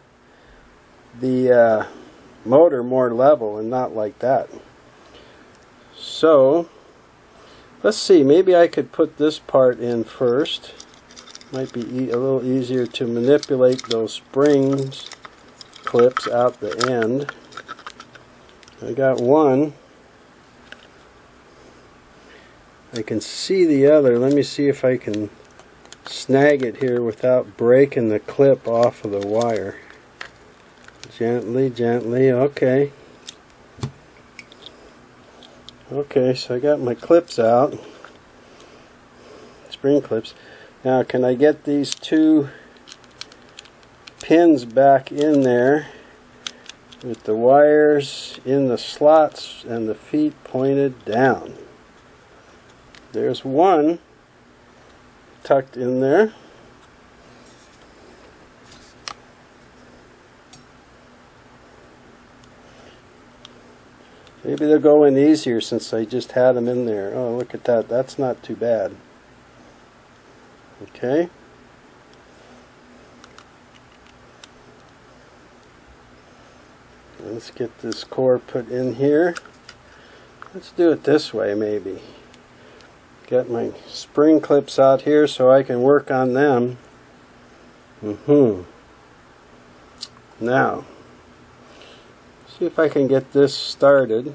the motor more level and not like that. So, let's see, maybe I could put this part in first. Might be a little easier to manipulate those springs clips out the end. I got one. I can see the other. Let me see if I can snag it here without breaking the clip off of the wire. Gently, gently, okay. Okay, so I got my clips out. Spring clips. Now, can I get these two pins back in there with the wires in the slots and the feet pointed down? There's one tucked in there. Maybe they'll go in easier since I just had them in there. Oh, look at that. That's not too bad. Okay. Let's get this core put in here. Let's do it this way maybe. Get my spring clips out here so I can work on them. Now, see if I can get this started.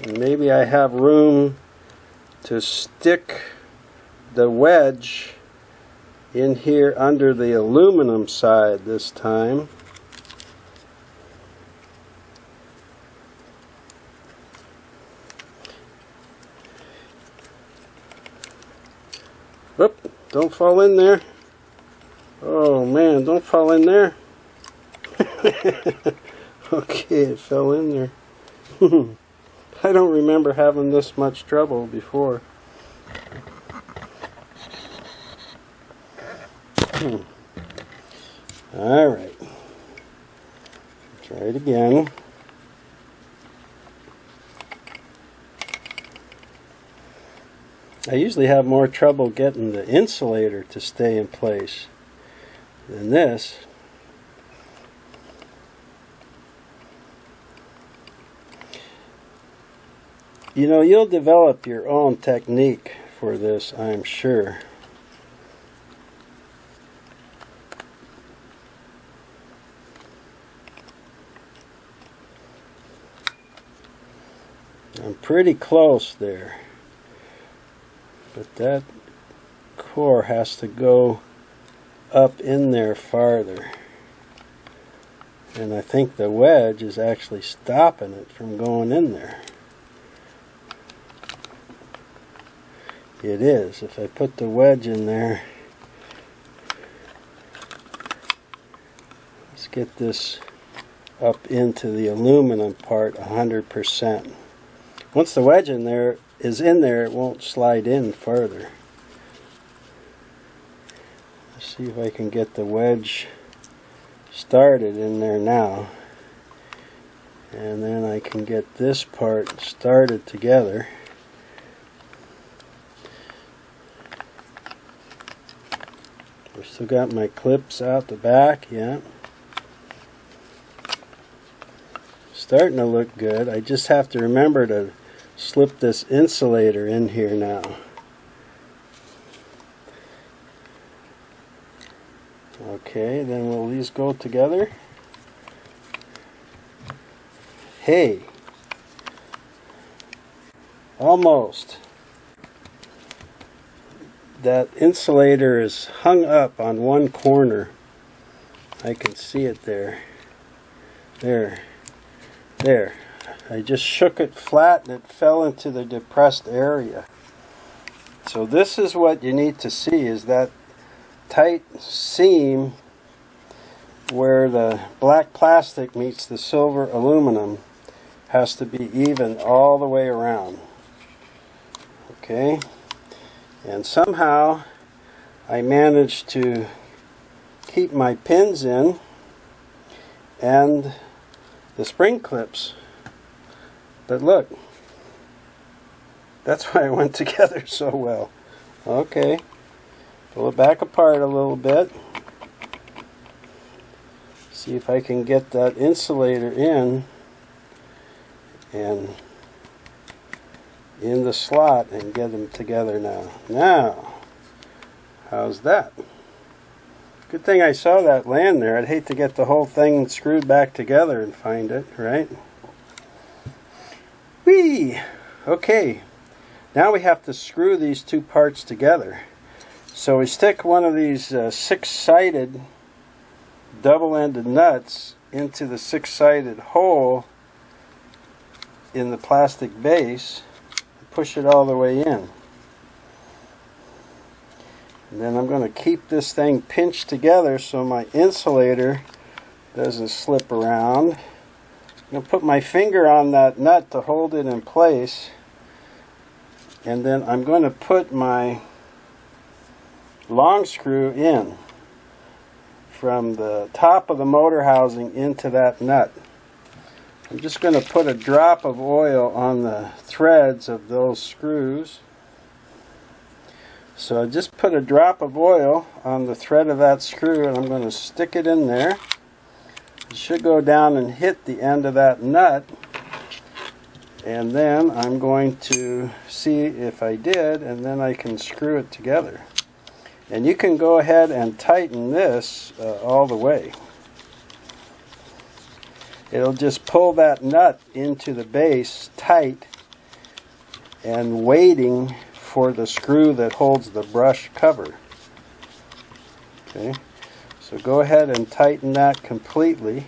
And maybe I have room to stick the wedge in here under the aluminum side this time. Whoop, don't fall in there. Oh man, don't fall in there. Okay, it fell in there. I don't remember having this much trouble before. Alright. Try it again. I usually have more trouble getting the insulator to stay in place than this. You know, you'll develop your own technique for this, I'm sure. I'm pretty close there. But that core has to go up in there farther. And I think the wedge is actually stopping it from going in there. It is. If I put the wedge in there, let's get this up into the aluminum part 100%. Once the wedge is in there, it won't slide in further. Let's see if I can get the wedge started in there now. And then I can get this part started together. I've still got my clips out the back, yeah. Starting to look good. I just have to remember to slip this insulator in here now. Okay, then will these go together? Hey! Almost. That insulator is hung up on one corner. I can see it there. There. I just shook it flat and it fell into the depressed area. So this is what you need to see, is that tight seam where the black plastic meets the silver aluminum has to be even all the way around. Okay? And somehow I managed to keep my pins in and the spring clips. But look, that's why it went together so well. Okay, pull it back apart a little bit. See if I can get that insulator in and in the slot and get them together now. Now, how's that? Good thing I saw that land there. I'd hate to get the whole thing screwed back together and find it, right? Whee! Okay, now we have to screw these two parts together. So we stick one of these six-sided double-ended nuts into the six-sided hole in the plastic base and push it all the way in. And then I'm going to keep this thing pinched together so my insulator doesn't slip around. I'm going to put my finger on that nut to hold it in place. And then I'm going to put my long screw in from the top of the motor housing into that nut. I'm just going to put a drop of oil on the threads of those screws. So I just put a drop of oil on the thread of that screw and I'm going to stick it in there. It should go down and hit the end of that nut, and then I'm going to see if I did, and then I can screw it together. And you can go ahead and tighten this all the way. It'll just pull that nut into the base tight and waiting for the screw that holds the brush cover. Okay, so go ahead and tighten that completely.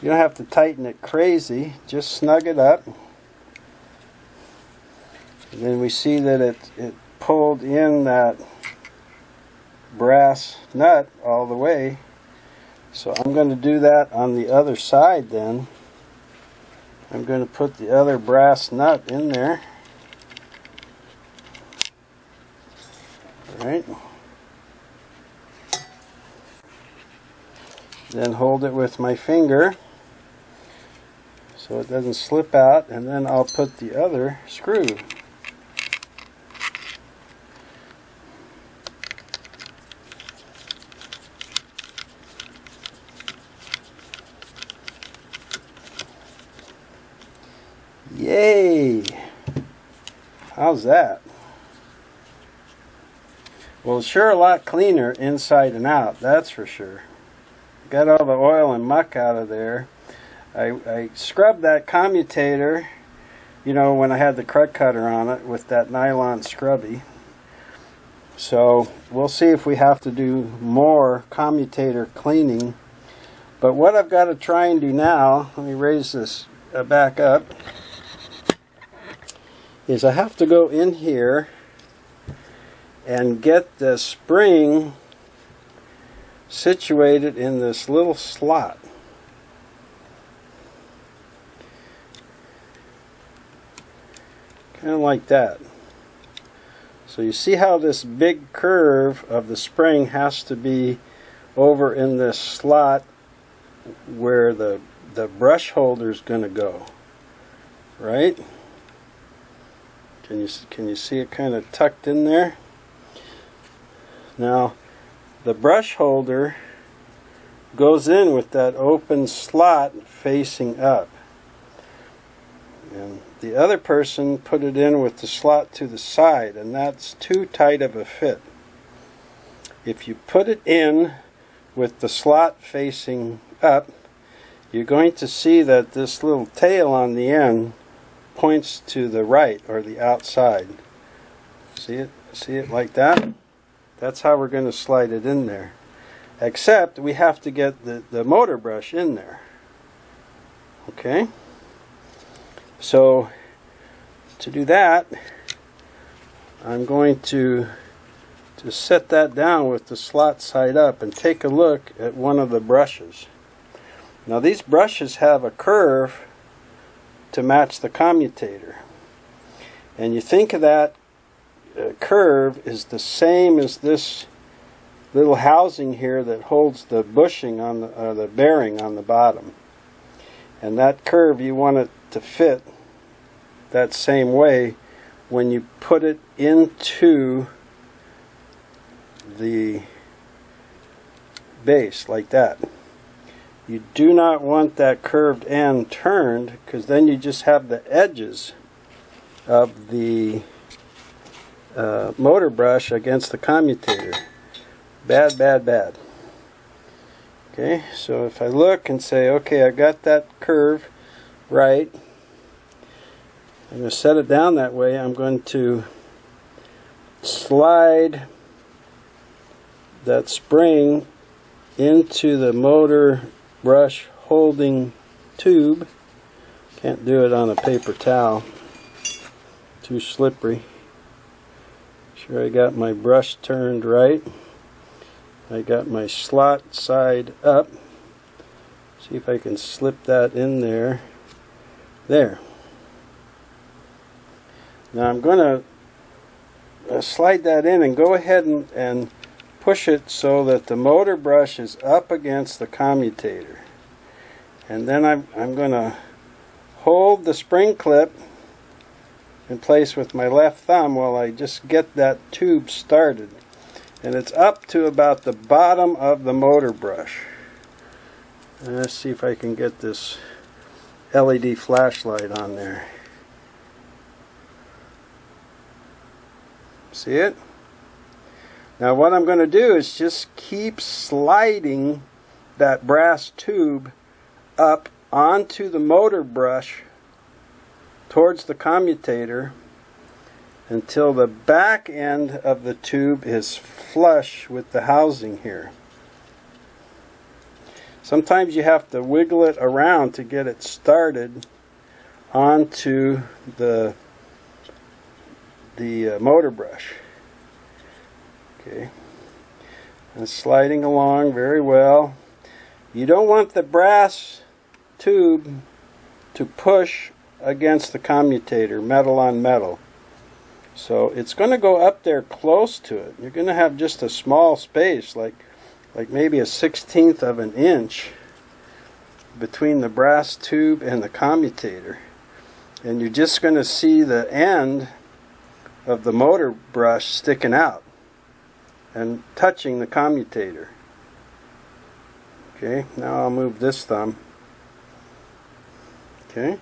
You don't have to tighten it crazy, just snug it up. And then we see that it pulled in that brass nut all the way. So I'm going to do that on the other side then. I'm going to put the other brass nut in there. Alright. Then hold it with my finger so it doesn't slip out, and then I'll put the other screw. Yay! How's that? Well, it's sure a lot cleaner inside and out, that's for sure. Got all the oil and muck out of there. I scrubbed that commutator, you know, when I had the Krud Kutter on it with that nylon scrubby. So we'll see if we have to do more commutator cleaning. But what I've got to try and do now, let me raise this back up, is I have to go in here and get the spring situated in this little slot. Kind of like that. So you see how this big curve of the spring has to be over in this slot where the brush holder is going to go, right? Can you see it kind of tucked in there? Now the brush holder goes in with that open slot facing up, and the other person put it in with the slot to the side, and that's too tight of a fit. If you put it in with the slot facing up, you're going to see that this little tail on the end points to the right or the outside. See it? See it like that? That's how we're going to slide it in there. Except we have to get the motor brush in there. Okay? So to do that, I'm going to set that down with the slot side up and take a look at one of the brushes. Now these brushes have a curve to match the commutator. And you think of that curve is the same as this little housing here that holds the bushing on the bearing on the bottom. And that curve, you want it to fit that same way when you put it into the base like that. You do not want that curved end turned, because then you just have the edges of the motor brush against the commutator. Bad, bad, bad. Okay, so if I look and say, okay, I got that curve right, I'm going to set it down that way. I'm going to slide that spring into the motor brush holding tube. Can't do it on a paper towel, too slippery. Sure, I got my brush turned right. I got my slot side up. See if I can slip that in there. There. Now I'm going to slide that in and go ahead and push it so that the motor brush is up against the commutator. And then I'm going to hold the spring clip in place with my left thumb while I just get that tube started. And it's up to about the bottom of the motor brush. Let's see if I can get this LED flashlight on there. See it? Now what I'm going to do is just keep sliding that brass tube up onto the motor brush towards the commutator until the back end of the tube is flush with the housing here. Sometimes you have to wiggle it around to get it started onto the motor brush. Okay, and sliding along very well. You don't want the brass tube to push against the commutator, metal on metal. So it's going to go up there close to it. You're going to have just a small space, like maybe a 1/16 of an inch between the brass tube and the commutator. And you're just going to see the end of the motor brush sticking out and touching the commutator. Okay, now I'll move this thumb. Okay.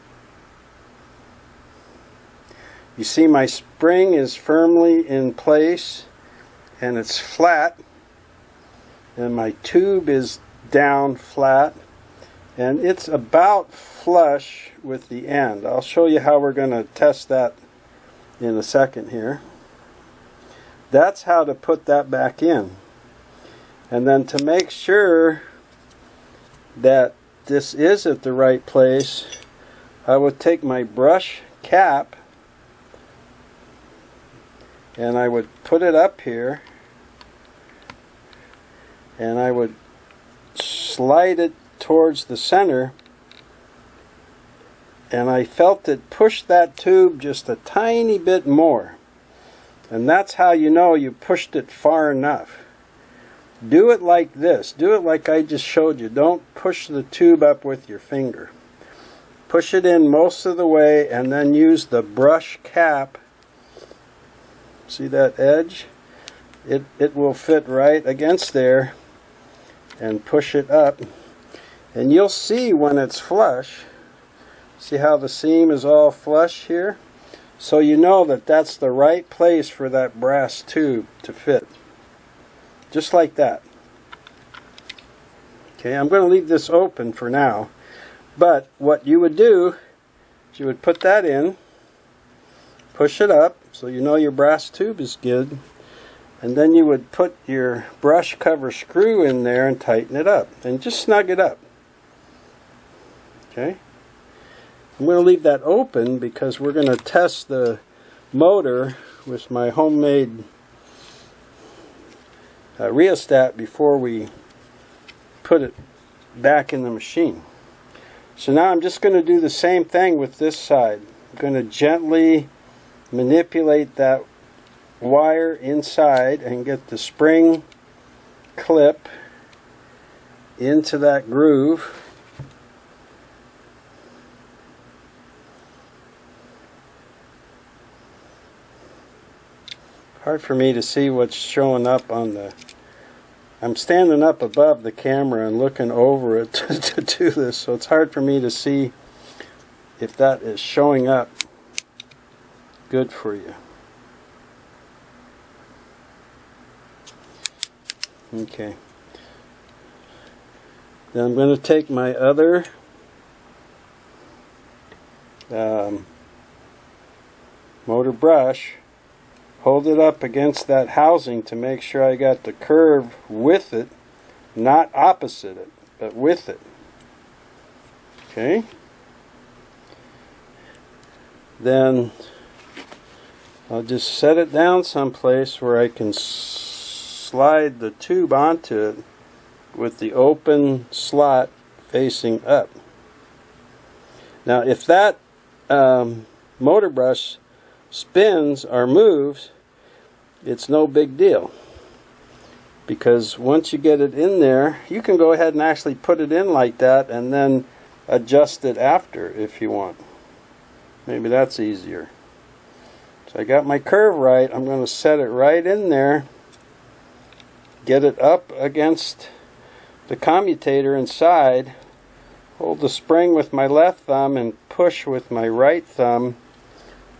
You see my spring is firmly in place and it's flat, and my tube is down flat, and it's about flush with the end. I'll show you how we're going to test that in a second here. That's how to put that back in. And then to make sure that this is at the right place, I would take my brush cap and I would put it up here, and I would slide it towards the center, and I felt it push that tube just a tiny bit more. And that's how you know you pushed it far enough. Do it like this. Do it like I just showed you. Don't push the tube up with your finger. Push it in most of the way, and then use the brush cap. See that edge? It will fit right against there, and push it up. And you'll see when it's flush. See how the seam is all flush here? So you know that that's the right place for that brass tube to fit. Just like that. Okay, I'm going to leave this open for now. But what you would do is you would put that in, push it up so you know your brass tube is good, and then you would put your brush cover screw in there and tighten it up, and just snug it up. Okay, I'm going to leave that open because we're going to test the motor with my homemade rheostat before we put it back in the machine. So now I'm just going to do the same thing with this side. I'm going to gently manipulate that wire inside and get the spring clip into that groove. Hard for me to see what's showing up on the... I'm standing up above the camera and looking over it to do this, so it's hard for me to see if that is showing up good for you. Okay. Then I'm going to take my other motor brush, hold it up against that housing to make sure I got the curve with it, not opposite it, but with it. Okay. Then I'll just set it down someplace where I can slide the tube onto it with the open slot facing up. Now if that motor brush spins or moves, it's no big deal, because once you get it in there, you can go ahead and actually put it in like that and then adjust it after if you want. Maybe that's easier. So I got my curve right. I'm going to set it right in there, get it up against the commutator inside hold the spring with my left thumb and push with my right thumb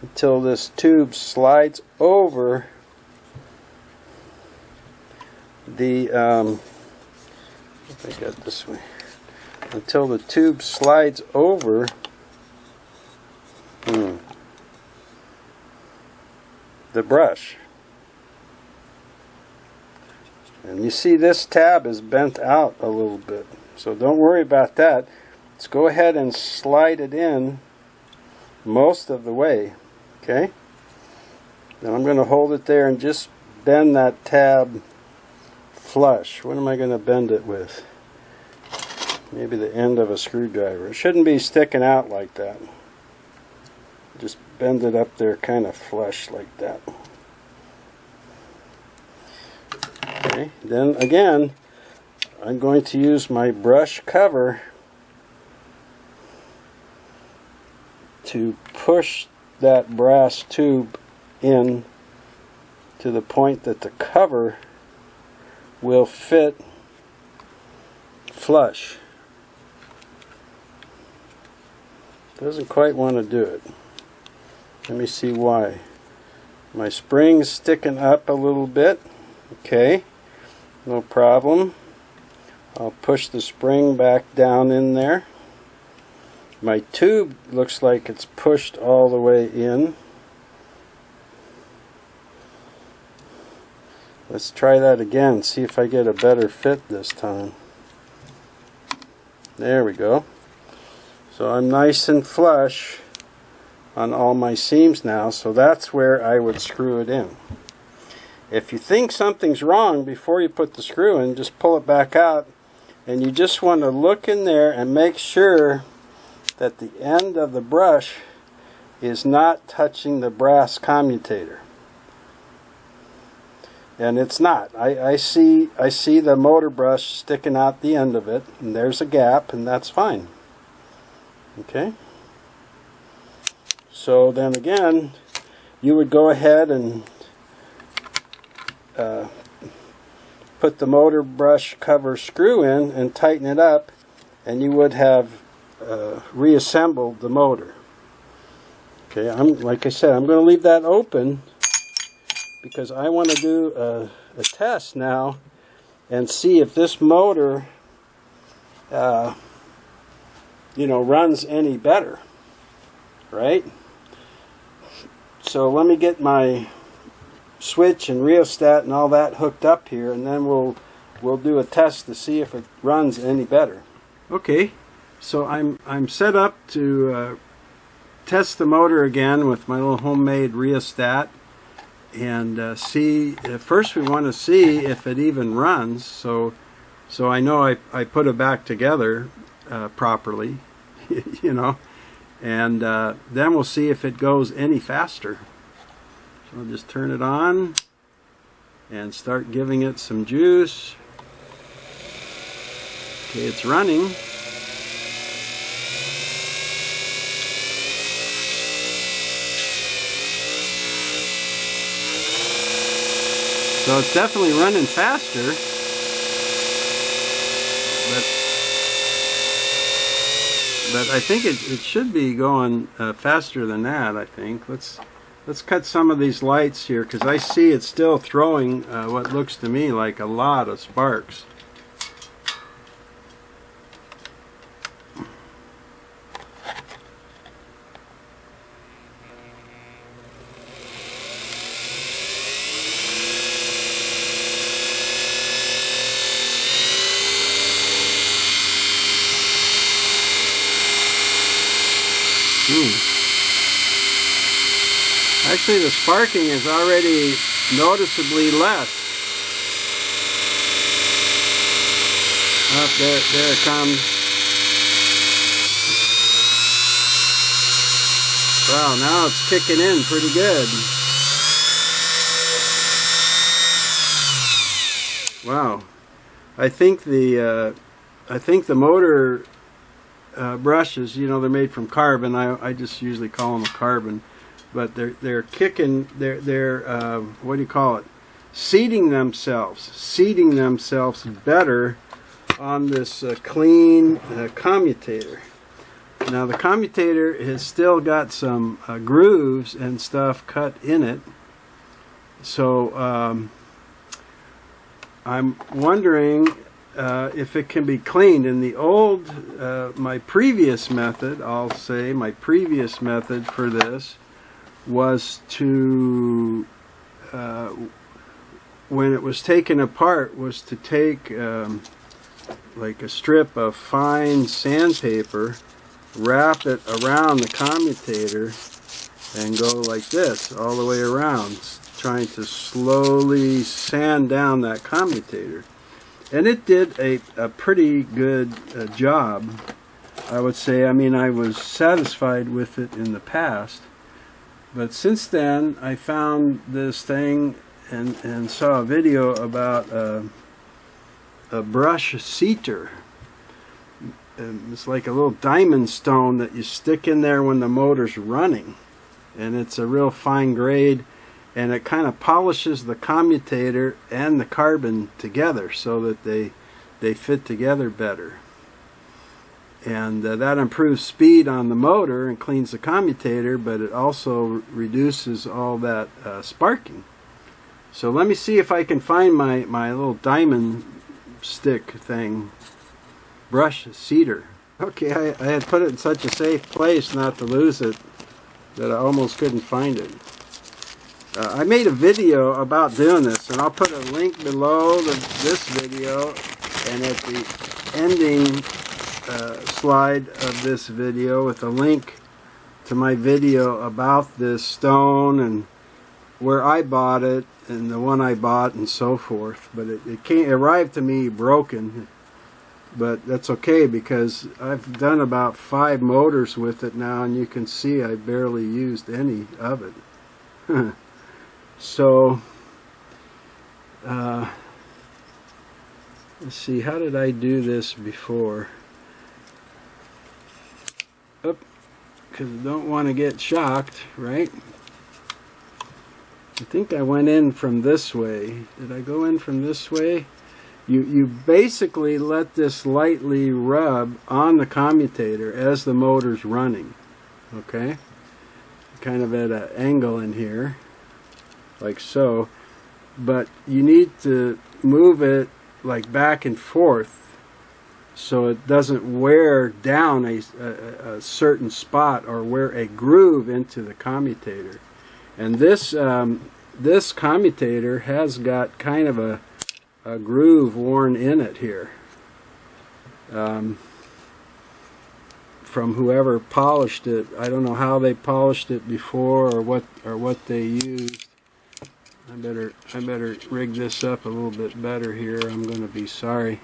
until this tube slides over the if I got this way, until the tube slides over the brush. And you see this tab is bent out a little bit, so don't worry about that. Let's go ahead and slide it in most of the way. Okay? Now I'm going to hold it there and just bend that tab flush. What am I going to bend it with? Maybe the end of a screwdriver. It shouldn't be sticking out like that. Just bend it up there kind of flush like that. Okay, then again, I'm going to use my brush cover to push that brass tube in to the point that the cover will fit flush. Doesn't quite want to do it. Let me see why. My spring's sticking up a little bit. Okay, no problem. I'll push the spring back down in there. My tube looks like it's pushed all the way in. Let's try that again, see if I get a better fit this time. There we go. So I'm nice and flush on all my seams now, so that's where I would screw it in. If you think something's wrong before you put the screw in, just pull it back out, and you just want to look in there and make sure that the end of the brush is not touching the brass commutator. And it's not. I see the motor brush sticking out the end of it, and there's a gap, and that's fine. Okay? So then again, you would go ahead and put the motor brush cover screw in and tighten it up, and you would have reassembled the motor. Okay, like I said, I'm going to leave that open because I want to do a test now and see if this motor runs any better, right? So let me get my switch and rheostat and all that hooked up here, and then we'll do a test to see if it runs any better. Okay, so I'm set up to test the motor again with my little homemade rheostat, and see. First we want to see if it even runs, so I know I put it back together properly, and then we'll see if it goes any faster. So I'll just turn it on and start giving it some juice. Okay, it's running. So it's definitely running faster, but I think it should be going faster than that. I think let's cut some of these lights here, because I see it's still throwing what looks to me like a lot of sparks. Actually, the sparking is already noticeably less. Oh, there it comes. Wow, now it's kicking in pretty good. Wow, I think the motor brushes, they're made from carbon. I just usually call them carbon, but they're kicking. They're what do you call it? Seating themselves better on this clean commutator. Now the commutator has still got some grooves and stuff cut in it, so I'm wondering if it can be cleaned. In the old, my previous method, I'll say my previous method for this was to, when it was taken apart, was to take like a strip of fine sandpaper, wrap it around the commutator, and go like this all the way around, trying to slowly sand down that commutator. And it did a pretty good job, I would say. I mean, I was satisfied with it in the past, but since then I found this thing and saw a video about a brush seater. It's like a little diamond stone that you stick in there when the motor's running, and it's a real fine grade, and it kind of polishes the commutator and the carbon together so that they fit together better. And that improves speed on the motor and cleans the commutator, but it also reduces all that sparking. So let me see if I can find my little diamond stick thing, brush seater. Okay, I had put it in such a safe place not to lose it that I almost couldn't find it. I made a video about doing this, and I'll put a link below this video, and at the ending slide of this video with a link to my video about this stone and where I bought it and the one I bought and so forth. But it arrived to me broken, but that's okay because I've done about 5 motors with it now, and you can see I barely used any of it. So let's see, how did I do this before? Up, because I don't want to get shocked, right? I think I went in from this way. Did I go in from this way? You basically let this lightly rub on the commutator as the motor's running. Okay? Kind of at an angle in here, like so. But you need to move it like back and forth so it doesn't wear down a certain spot or wear a groove into the commutator. And this commutator has got kind of a groove worn in it here from whoever polished it. I don't know how they polished it before or what they used. I better rig this up a little bit better here. I'm going to be sorry.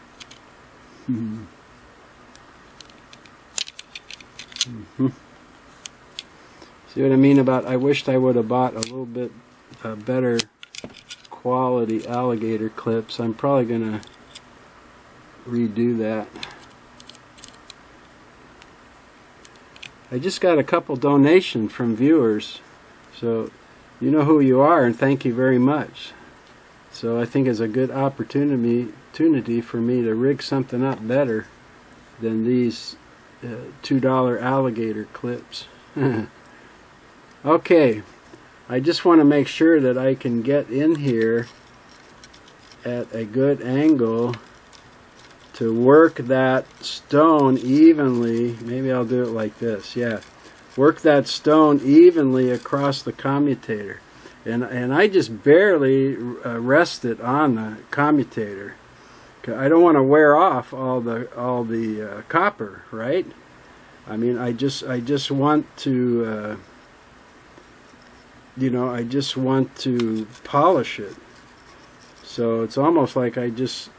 See what I mean about I wished I would have bought a little bit better quality alligator clips. I'm probably going to redo that. I just got a couple donations from viewers, so you know who you are, and thank you very much. So I think it's a good opportunity for me to rig something up better than these $2 alligator clips. Okay, I just want to make sure that I can get in here at a good angle to work that stone evenly. Maybe I'll do it like this, yeah. Work that stone evenly across the commutator. And I just barely rest it on the commutator. I don't want to wear off all the copper, right? I mean, I just want to you know, I just want to polish it. So it's almost like I just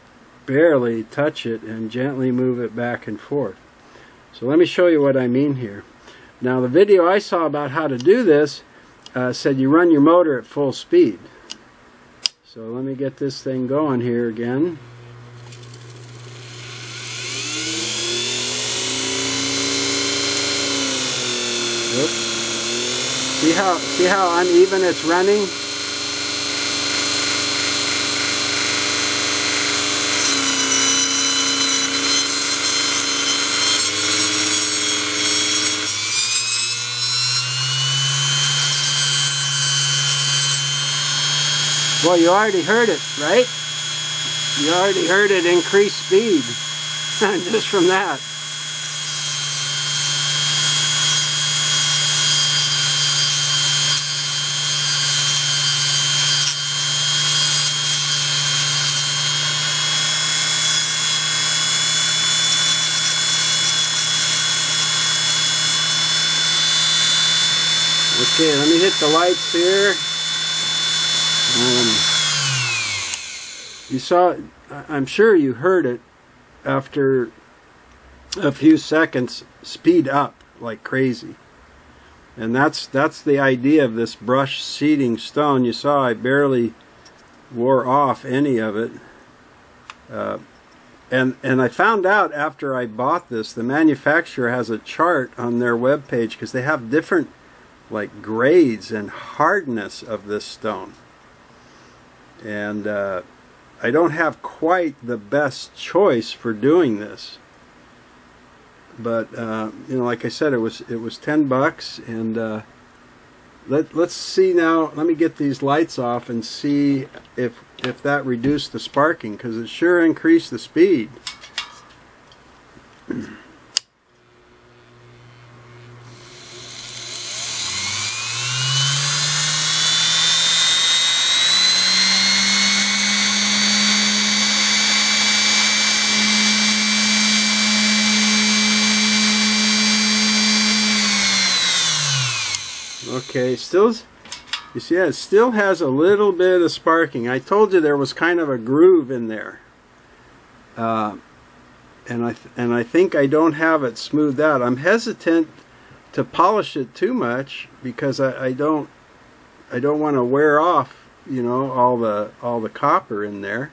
barely touch it and gently move it back and forth. So let me show you what I mean here. Now the video I saw about how to do this said you run your motor at full speed. So let me get this thing going here again. Oops. See how uneven it's running? Well, you already heard it, right? You already heard it increase speed just from that. Okay, let me hit the lights here. You saw, I'm sure you heard it after a few seconds speed up like crazy. And that's the idea of this brush seating stone. You saw I barely wore off any of it. And I found out after I bought this, the manufacturer has a chart on their webpage because they have different like grades and hardness of this stone. And I don't have quite the best choice for doing this, but you know, like I said, it was $10, and let's see now. Let me get these lights off and see if that reduced the sparking, because it sure increased the speed. Okay, still, you see, it still has a little bit of sparking. I told you there was kind of a groove in there, and I think I don't have it smoothed out. I'm hesitant to polish it too much because I don't want to wear off, you know, all the copper in there,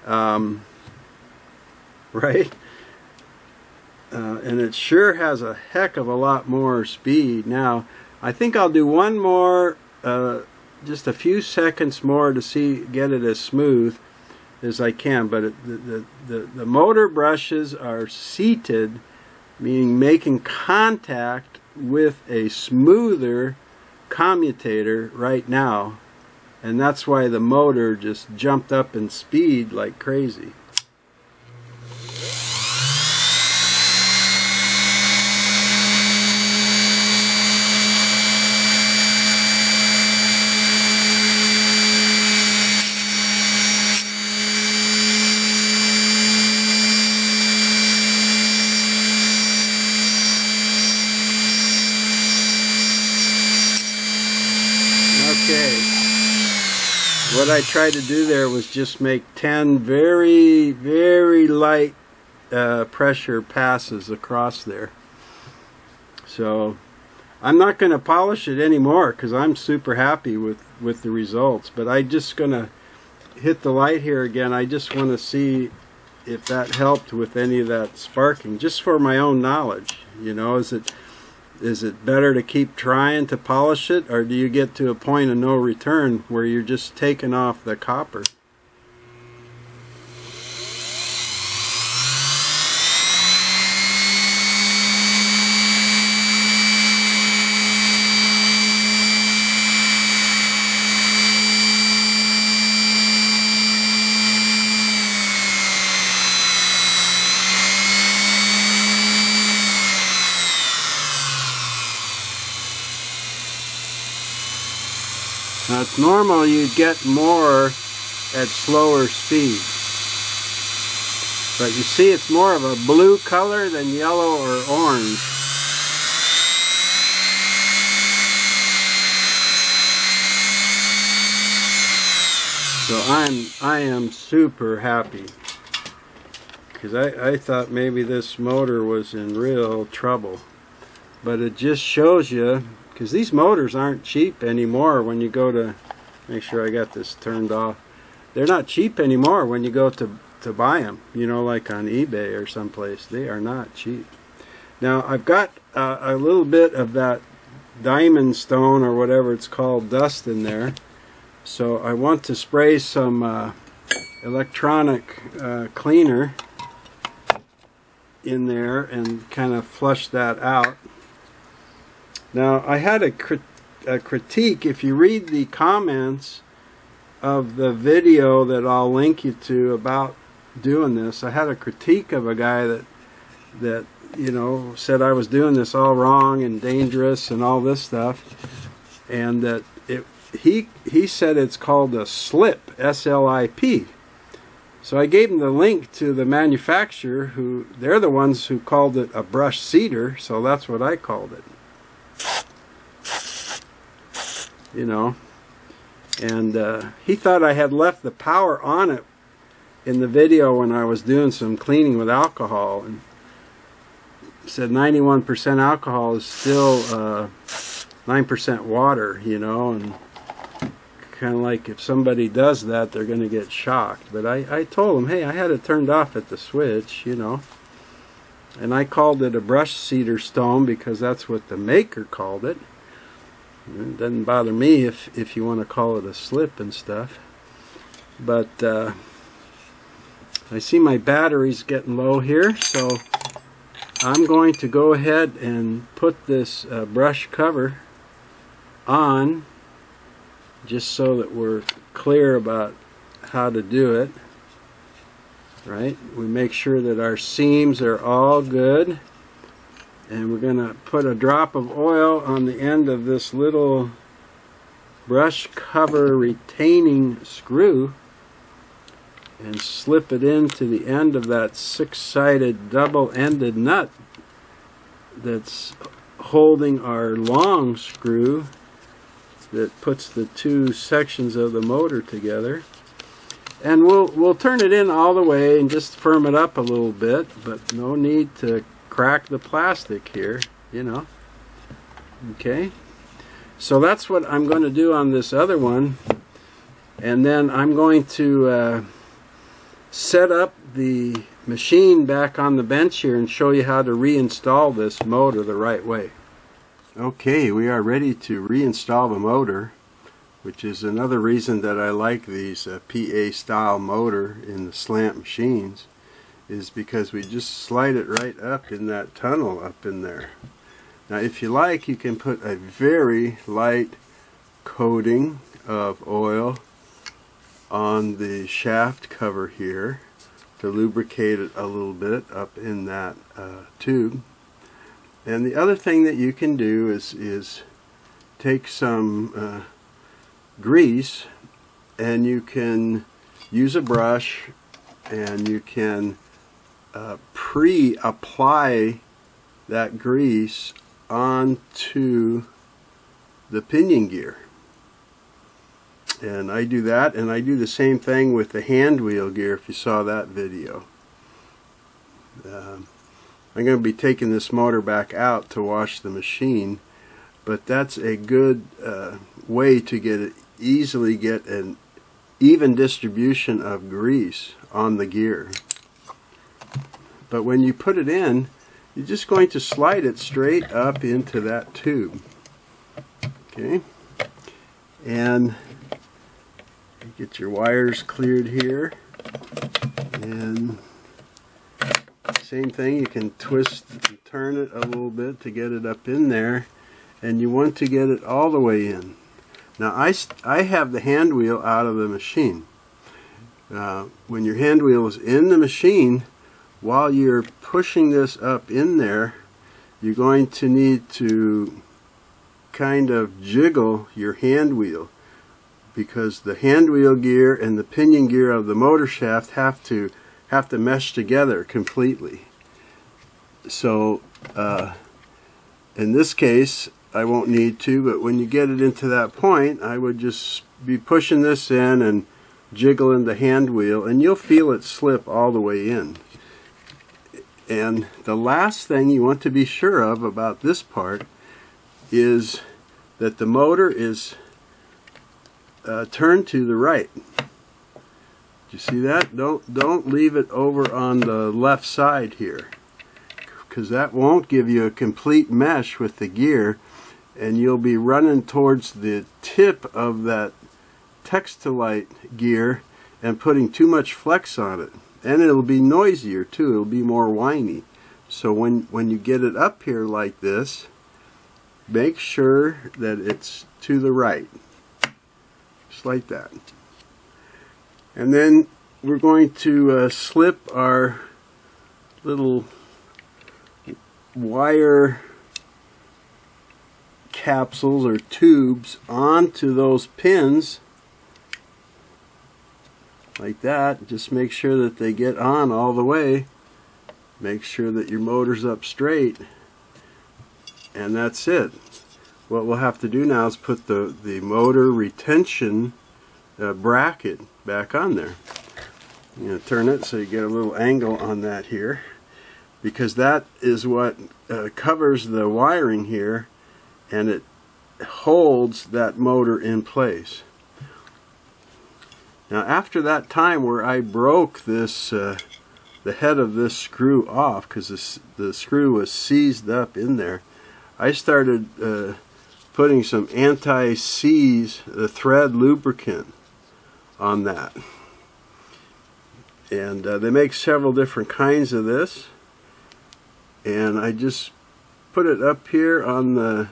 right? And it sure has a heck of a lot more speed now. I think I'll do one more, just a few seconds more to get it as smooth as I can. But the motor brushes are seated, meaning making contact with a smoother commutator right now, and that's why the motor just jumped up in speed like crazy. Okay, what I tried to do there was just make 10 very, very light pressure passes across there. So I'm not going to polish it anymore because I'm super happy with the results. But I'm just going to hit the light here again. I just want to see if that helped with any of that sparking, just for my own knowledge. You know, is it better to keep trying to polish it, or do you get to a point of no return where you're just taking off the copper? Now it's normal you get more at slower speed, but you see it's more of a blue color than yellow or orange. So I am super happy, because I thought maybe this motor was in real trouble, but it just shows you. Because these motors aren't cheap anymore when you go to, make sure I got this turned off. They're not cheap anymore when you go to buy them, you know, like on eBay or someplace. They are not cheap. Now I've got a little bit of that diamond stone or whatever it's called dust in there. So I want to spray some electronic cleaner in there and kind of flush that out. Now, I had a critique. If you read the comments of the video that I'll link you to about doing this. I had a critique of a guy that you know, said I was doing this all wrong and dangerous and all this stuff, and that he said it's called a slip, S-L-I-P. So I gave him the link to the manufacturer, who they're the ones who called it a brush seeder, so that's what I called it. You know, and he thought I had left the power on it in the video when I was doing some cleaning with alcohol, and said 91% alcohol is still 9% water, you know, and kind of like if somebody does that, they're going to get shocked. But I told him, hey, I had it turned off at the switch, you know, and I called it a brush seeder stone because that's what the maker called it. It doesn't bother me if you want to call it a slip and stuff. But I see my battery's getting low here, so I'm going to go ahead and put this brush cover on, just so that we're clear about how to do it. Right? We make sure that our seams are all good, and we're going to put a drop of oil on the end of this little brush cover retaining screw and slip it into the end of that six-sided double-ended nut that's holding our long screw that puts the two sections of the motor together. And we'll turn it in all the way and just firm it up a little bit, but no need to crack the plastic here, you know. Okay, so that's what I'm going to do on this other one, and then I'm going to set up the machine back on the bench here and show you how to reinstall this motor the right way. Okay, we are ready to reinstall the motor, which is another reason that I like these PA style motor in the slant machines, is because we just slide it right up in that tunnel up in there. Now if you like, you can put a very light coating of oil on the shaft cover here to lubricate it a little bit up in that tube. And the other thing that you can do is take some grease, and you can use a brush and you can pre-apply that grease onto the pinion gear. And I do that, and I do the same thing with the hand wheel gear if you saw that video. I'm going to be taking this motor back out to wash the machine, but that's a good way to easily get an even distribution of grease on the gear. But when you put it in, you're just going to slide it straight up into that tube. Okay, and get your wires cleared here, and same thing, you can twist and turn it a little bit to get it up in there, and you want to get it all the way in. Now I have the hand wheel out of the machine. When your hand wheel is in the machine, while you're pushing this up in there, you're going to need to kind of jiggle your hand wheel, because the hand wheel gear and the pinion gear of the motor shaft have to mesh together completely. So in this case I won't need to, but when you get it into that point, I would just be pushing this in and jiggling the hand wheel, and you'll feel it slip all the way in. And the last thing you want to be sure of about this part is that the motor is turned to the right. You see that? Don't leave it over on the left side here, because that won't give you a complete mesh with the gear, and you'll be running towards the tip of that Textilite gear and putting too much flex on it, and it'll be noisier too. It'll be more whiny. So when you get it up here like this, make sure that it's to the right, just like that. And then we're going to slip our little wire capsules or tubes onto those pins like that. Just make sure that they get on all the way. Make sure that your motor's up straight, and that's it. What we'll have to do now is put the motor retention bracket back on there. You know, turn it so you get a little angle on that here, because that is what covers the wiring here, and it holds that motor in place. Now after that time where I broke this the head of this screw off, because the screw was seized up in there, I started putting some anti-seize thread lubricant on that. And they make several different kinds of this, and I just put it up here on the,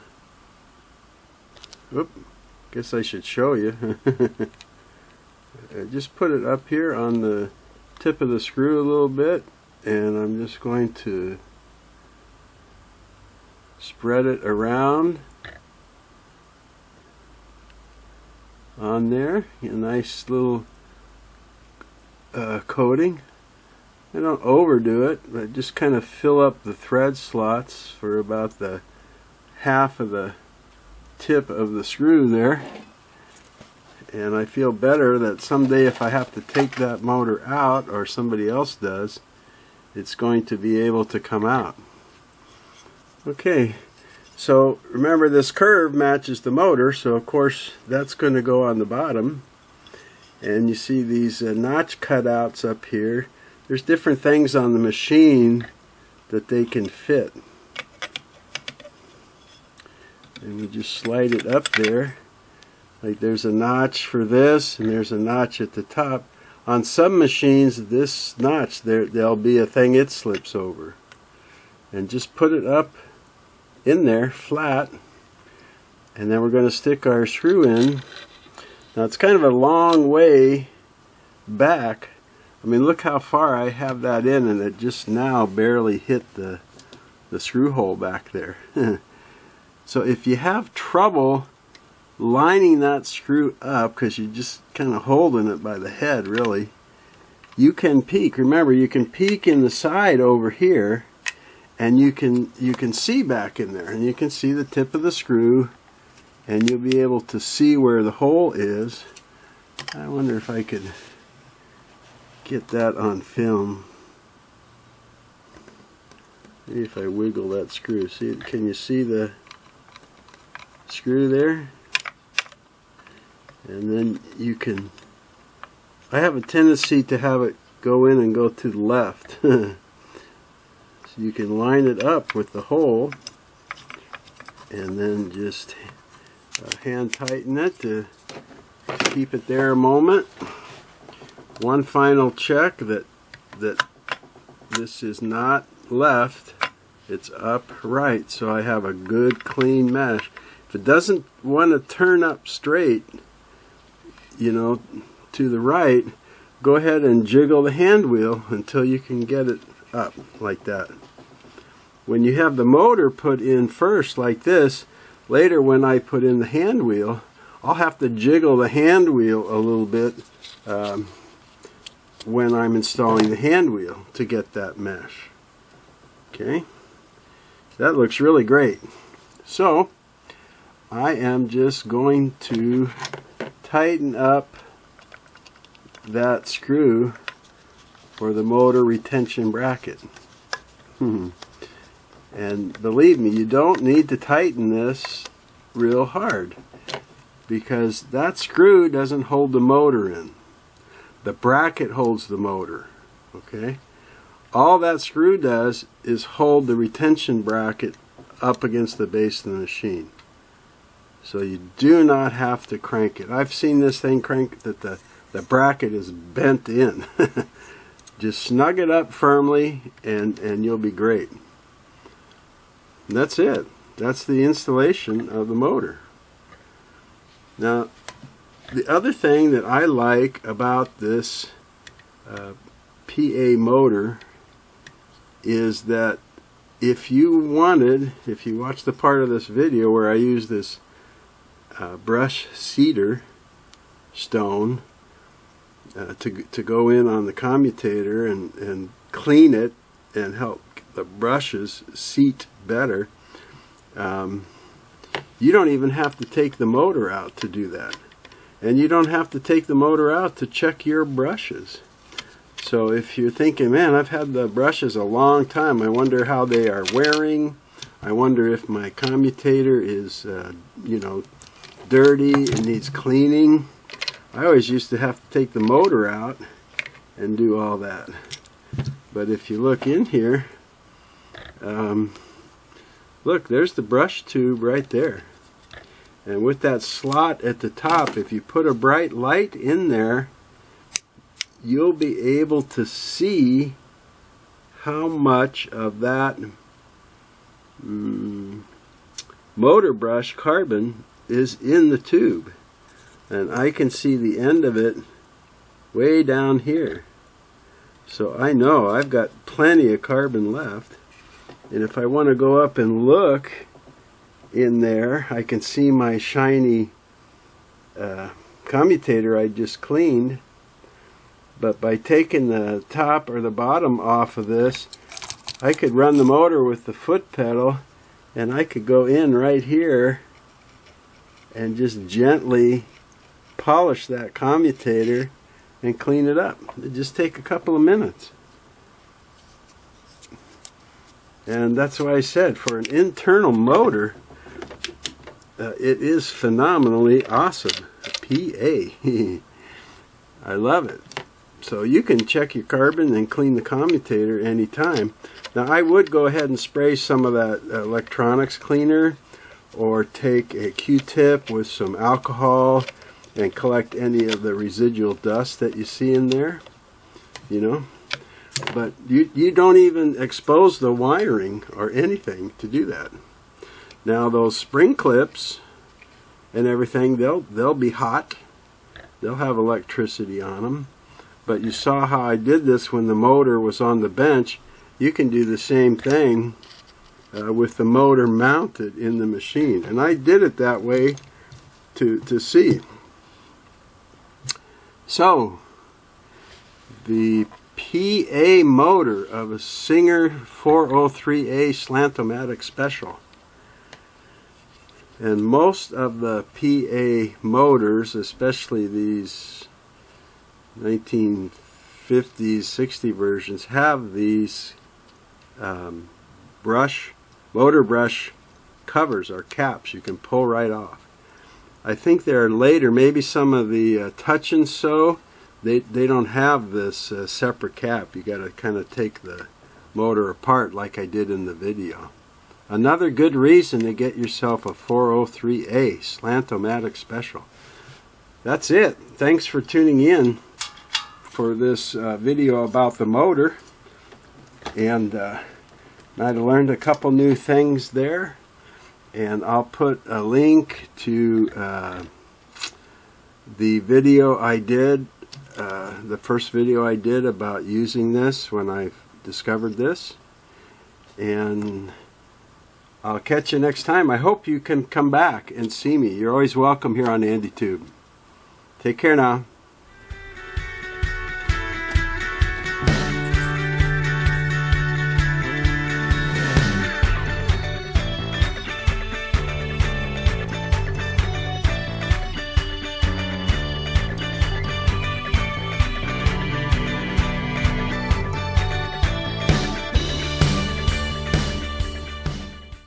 guess I should show you. I just put it up here on the tip of the screw a little bit, and I'm just going to spread it around on there. A nice little coating. I don't overdo it, but just kind of fill up the thread slots for about the half of the tip of the screw there. And I feel better that someday if I have to take that motor out, or somebody else does, it's going to be able to come out. Okay, so remember this curve matches the motor, so of course that's going to go on the bottom. And you see these notch cutouts up here. There's different things on the machine that they can fit. And we just slide it up there. Like there's a notch for this, and there's a notch at the top. On some machines, this notch, there'll be a thing it slips over. And just put it up in there, flat. And then we're going to stick our screw in. Now it's kind of a long way back. I mean, look how far I have that in, and it just now barely hit the screw hole back there. So if you have trouble lining that screw up, because you're just kind of holding it by the head really, you can peek. Remember, you can peek in the side over here, and you can see back in there, and you can see the tip of the screw, and you'll be able to see where the hole is. I wonder if I could get that on film. Maybe if I wiggle that screw. See, can you see the screw there? And then you can, I have a tendency to have it go in and go to the left. So you can line it up with the hole, and then just hand tighten it to keep it there a moment. One final check that this is not left, it's upright, so I have a good clean mesh. If it doesn't want to turn up straight, you know, to the right, go ahead and jiggle the hand wheel until you can get it up like that. When you have the motor put in first like this, later when I put in the hand wheel, I'll have to jiggle the hand wheel a little bit when I'm installing the hand wheel to get that mesh. Okay, that looks really great. So I am just going to tighten up that screw for the motor retention bracket. And believe me, you don't need to tighten this real hard, because that screw doesn't hold the motor in. The bracket holds the motor. Okay? All that screw does is hold the retention bracket up against the base of the machine. So you do not have to crank it. I've seen this thing crank that the bracket is bent in. Just snug it up firmly, and you'll be great. And that's it. That's the installation of the motor. Now, the other thing that I like about this PA motor is that if you watch the part of this video where I use this brush cedar stone to go in on the commutator and clean it and help the brushes seat better, you don't even have to take the motor out to do that. And you don't have to take the motor out to check your brushes. So if you're thinking, man, I've had the brushes a long time, I wonder how they are wearing, I wonder if my commutator is you know, dirty and needs cleaning, I always used to have to take the motor out and do all that. But if you look in here, look, there's the brush tube right there. And with that slot at the top, if you put a bright light in there, you'll be able to see how much of that motor brush carbon is in the tube. And I can see the end of it way down here. So I know I've got plenty of carbon left. And if I want to go up and look in there, I can see my shiny commutator I just cleaned. But by taking the top or the bottom off of this, I could run the motor with the foot pedal, and I could go in right here and just gently polish that commutator and clean it up. It just take a couple of minutes. And that's why I said, for an internal motor, it is phenomenally awesome. PA. I love it. So you can check your carbon and clean the commutator anytime. Now I would go ahead and spray some of that electronics cleaner, or take a Q-tip with some alcohol and collect any of the residual dust that you see in there, you know. But you don't even expose the wiring or anything to do that. Now those spring clips and everything, they'll be hot. They'll have electricity on them. But you saw how I did this when the motor was on the bench. You can do the same thing with the motor mounted in the machine. And I did it that way to see. So, the PA motor of a Singer 403A Slant-O-Matic Special. And most of the PA motors, especially these 1950s, 60 versions, have these motor brush covers or caps you can pull right off. I think they're later, maybe some of the Touch and Sew, they don't have this separate cap. You got to kind of take the motor apart like I did in the video. Another good reason to get yourself a 403A Slant-O-Matic Special. That's it. Thanks for tuning in for this video about the motor, and I learned a couple new things there, and I'll put a link to the video I did, the first video I did about using this when I discovered this, and I'll catch you next time. I hope you can come back and see me. You're always welcome here on AndyTube. Take care now.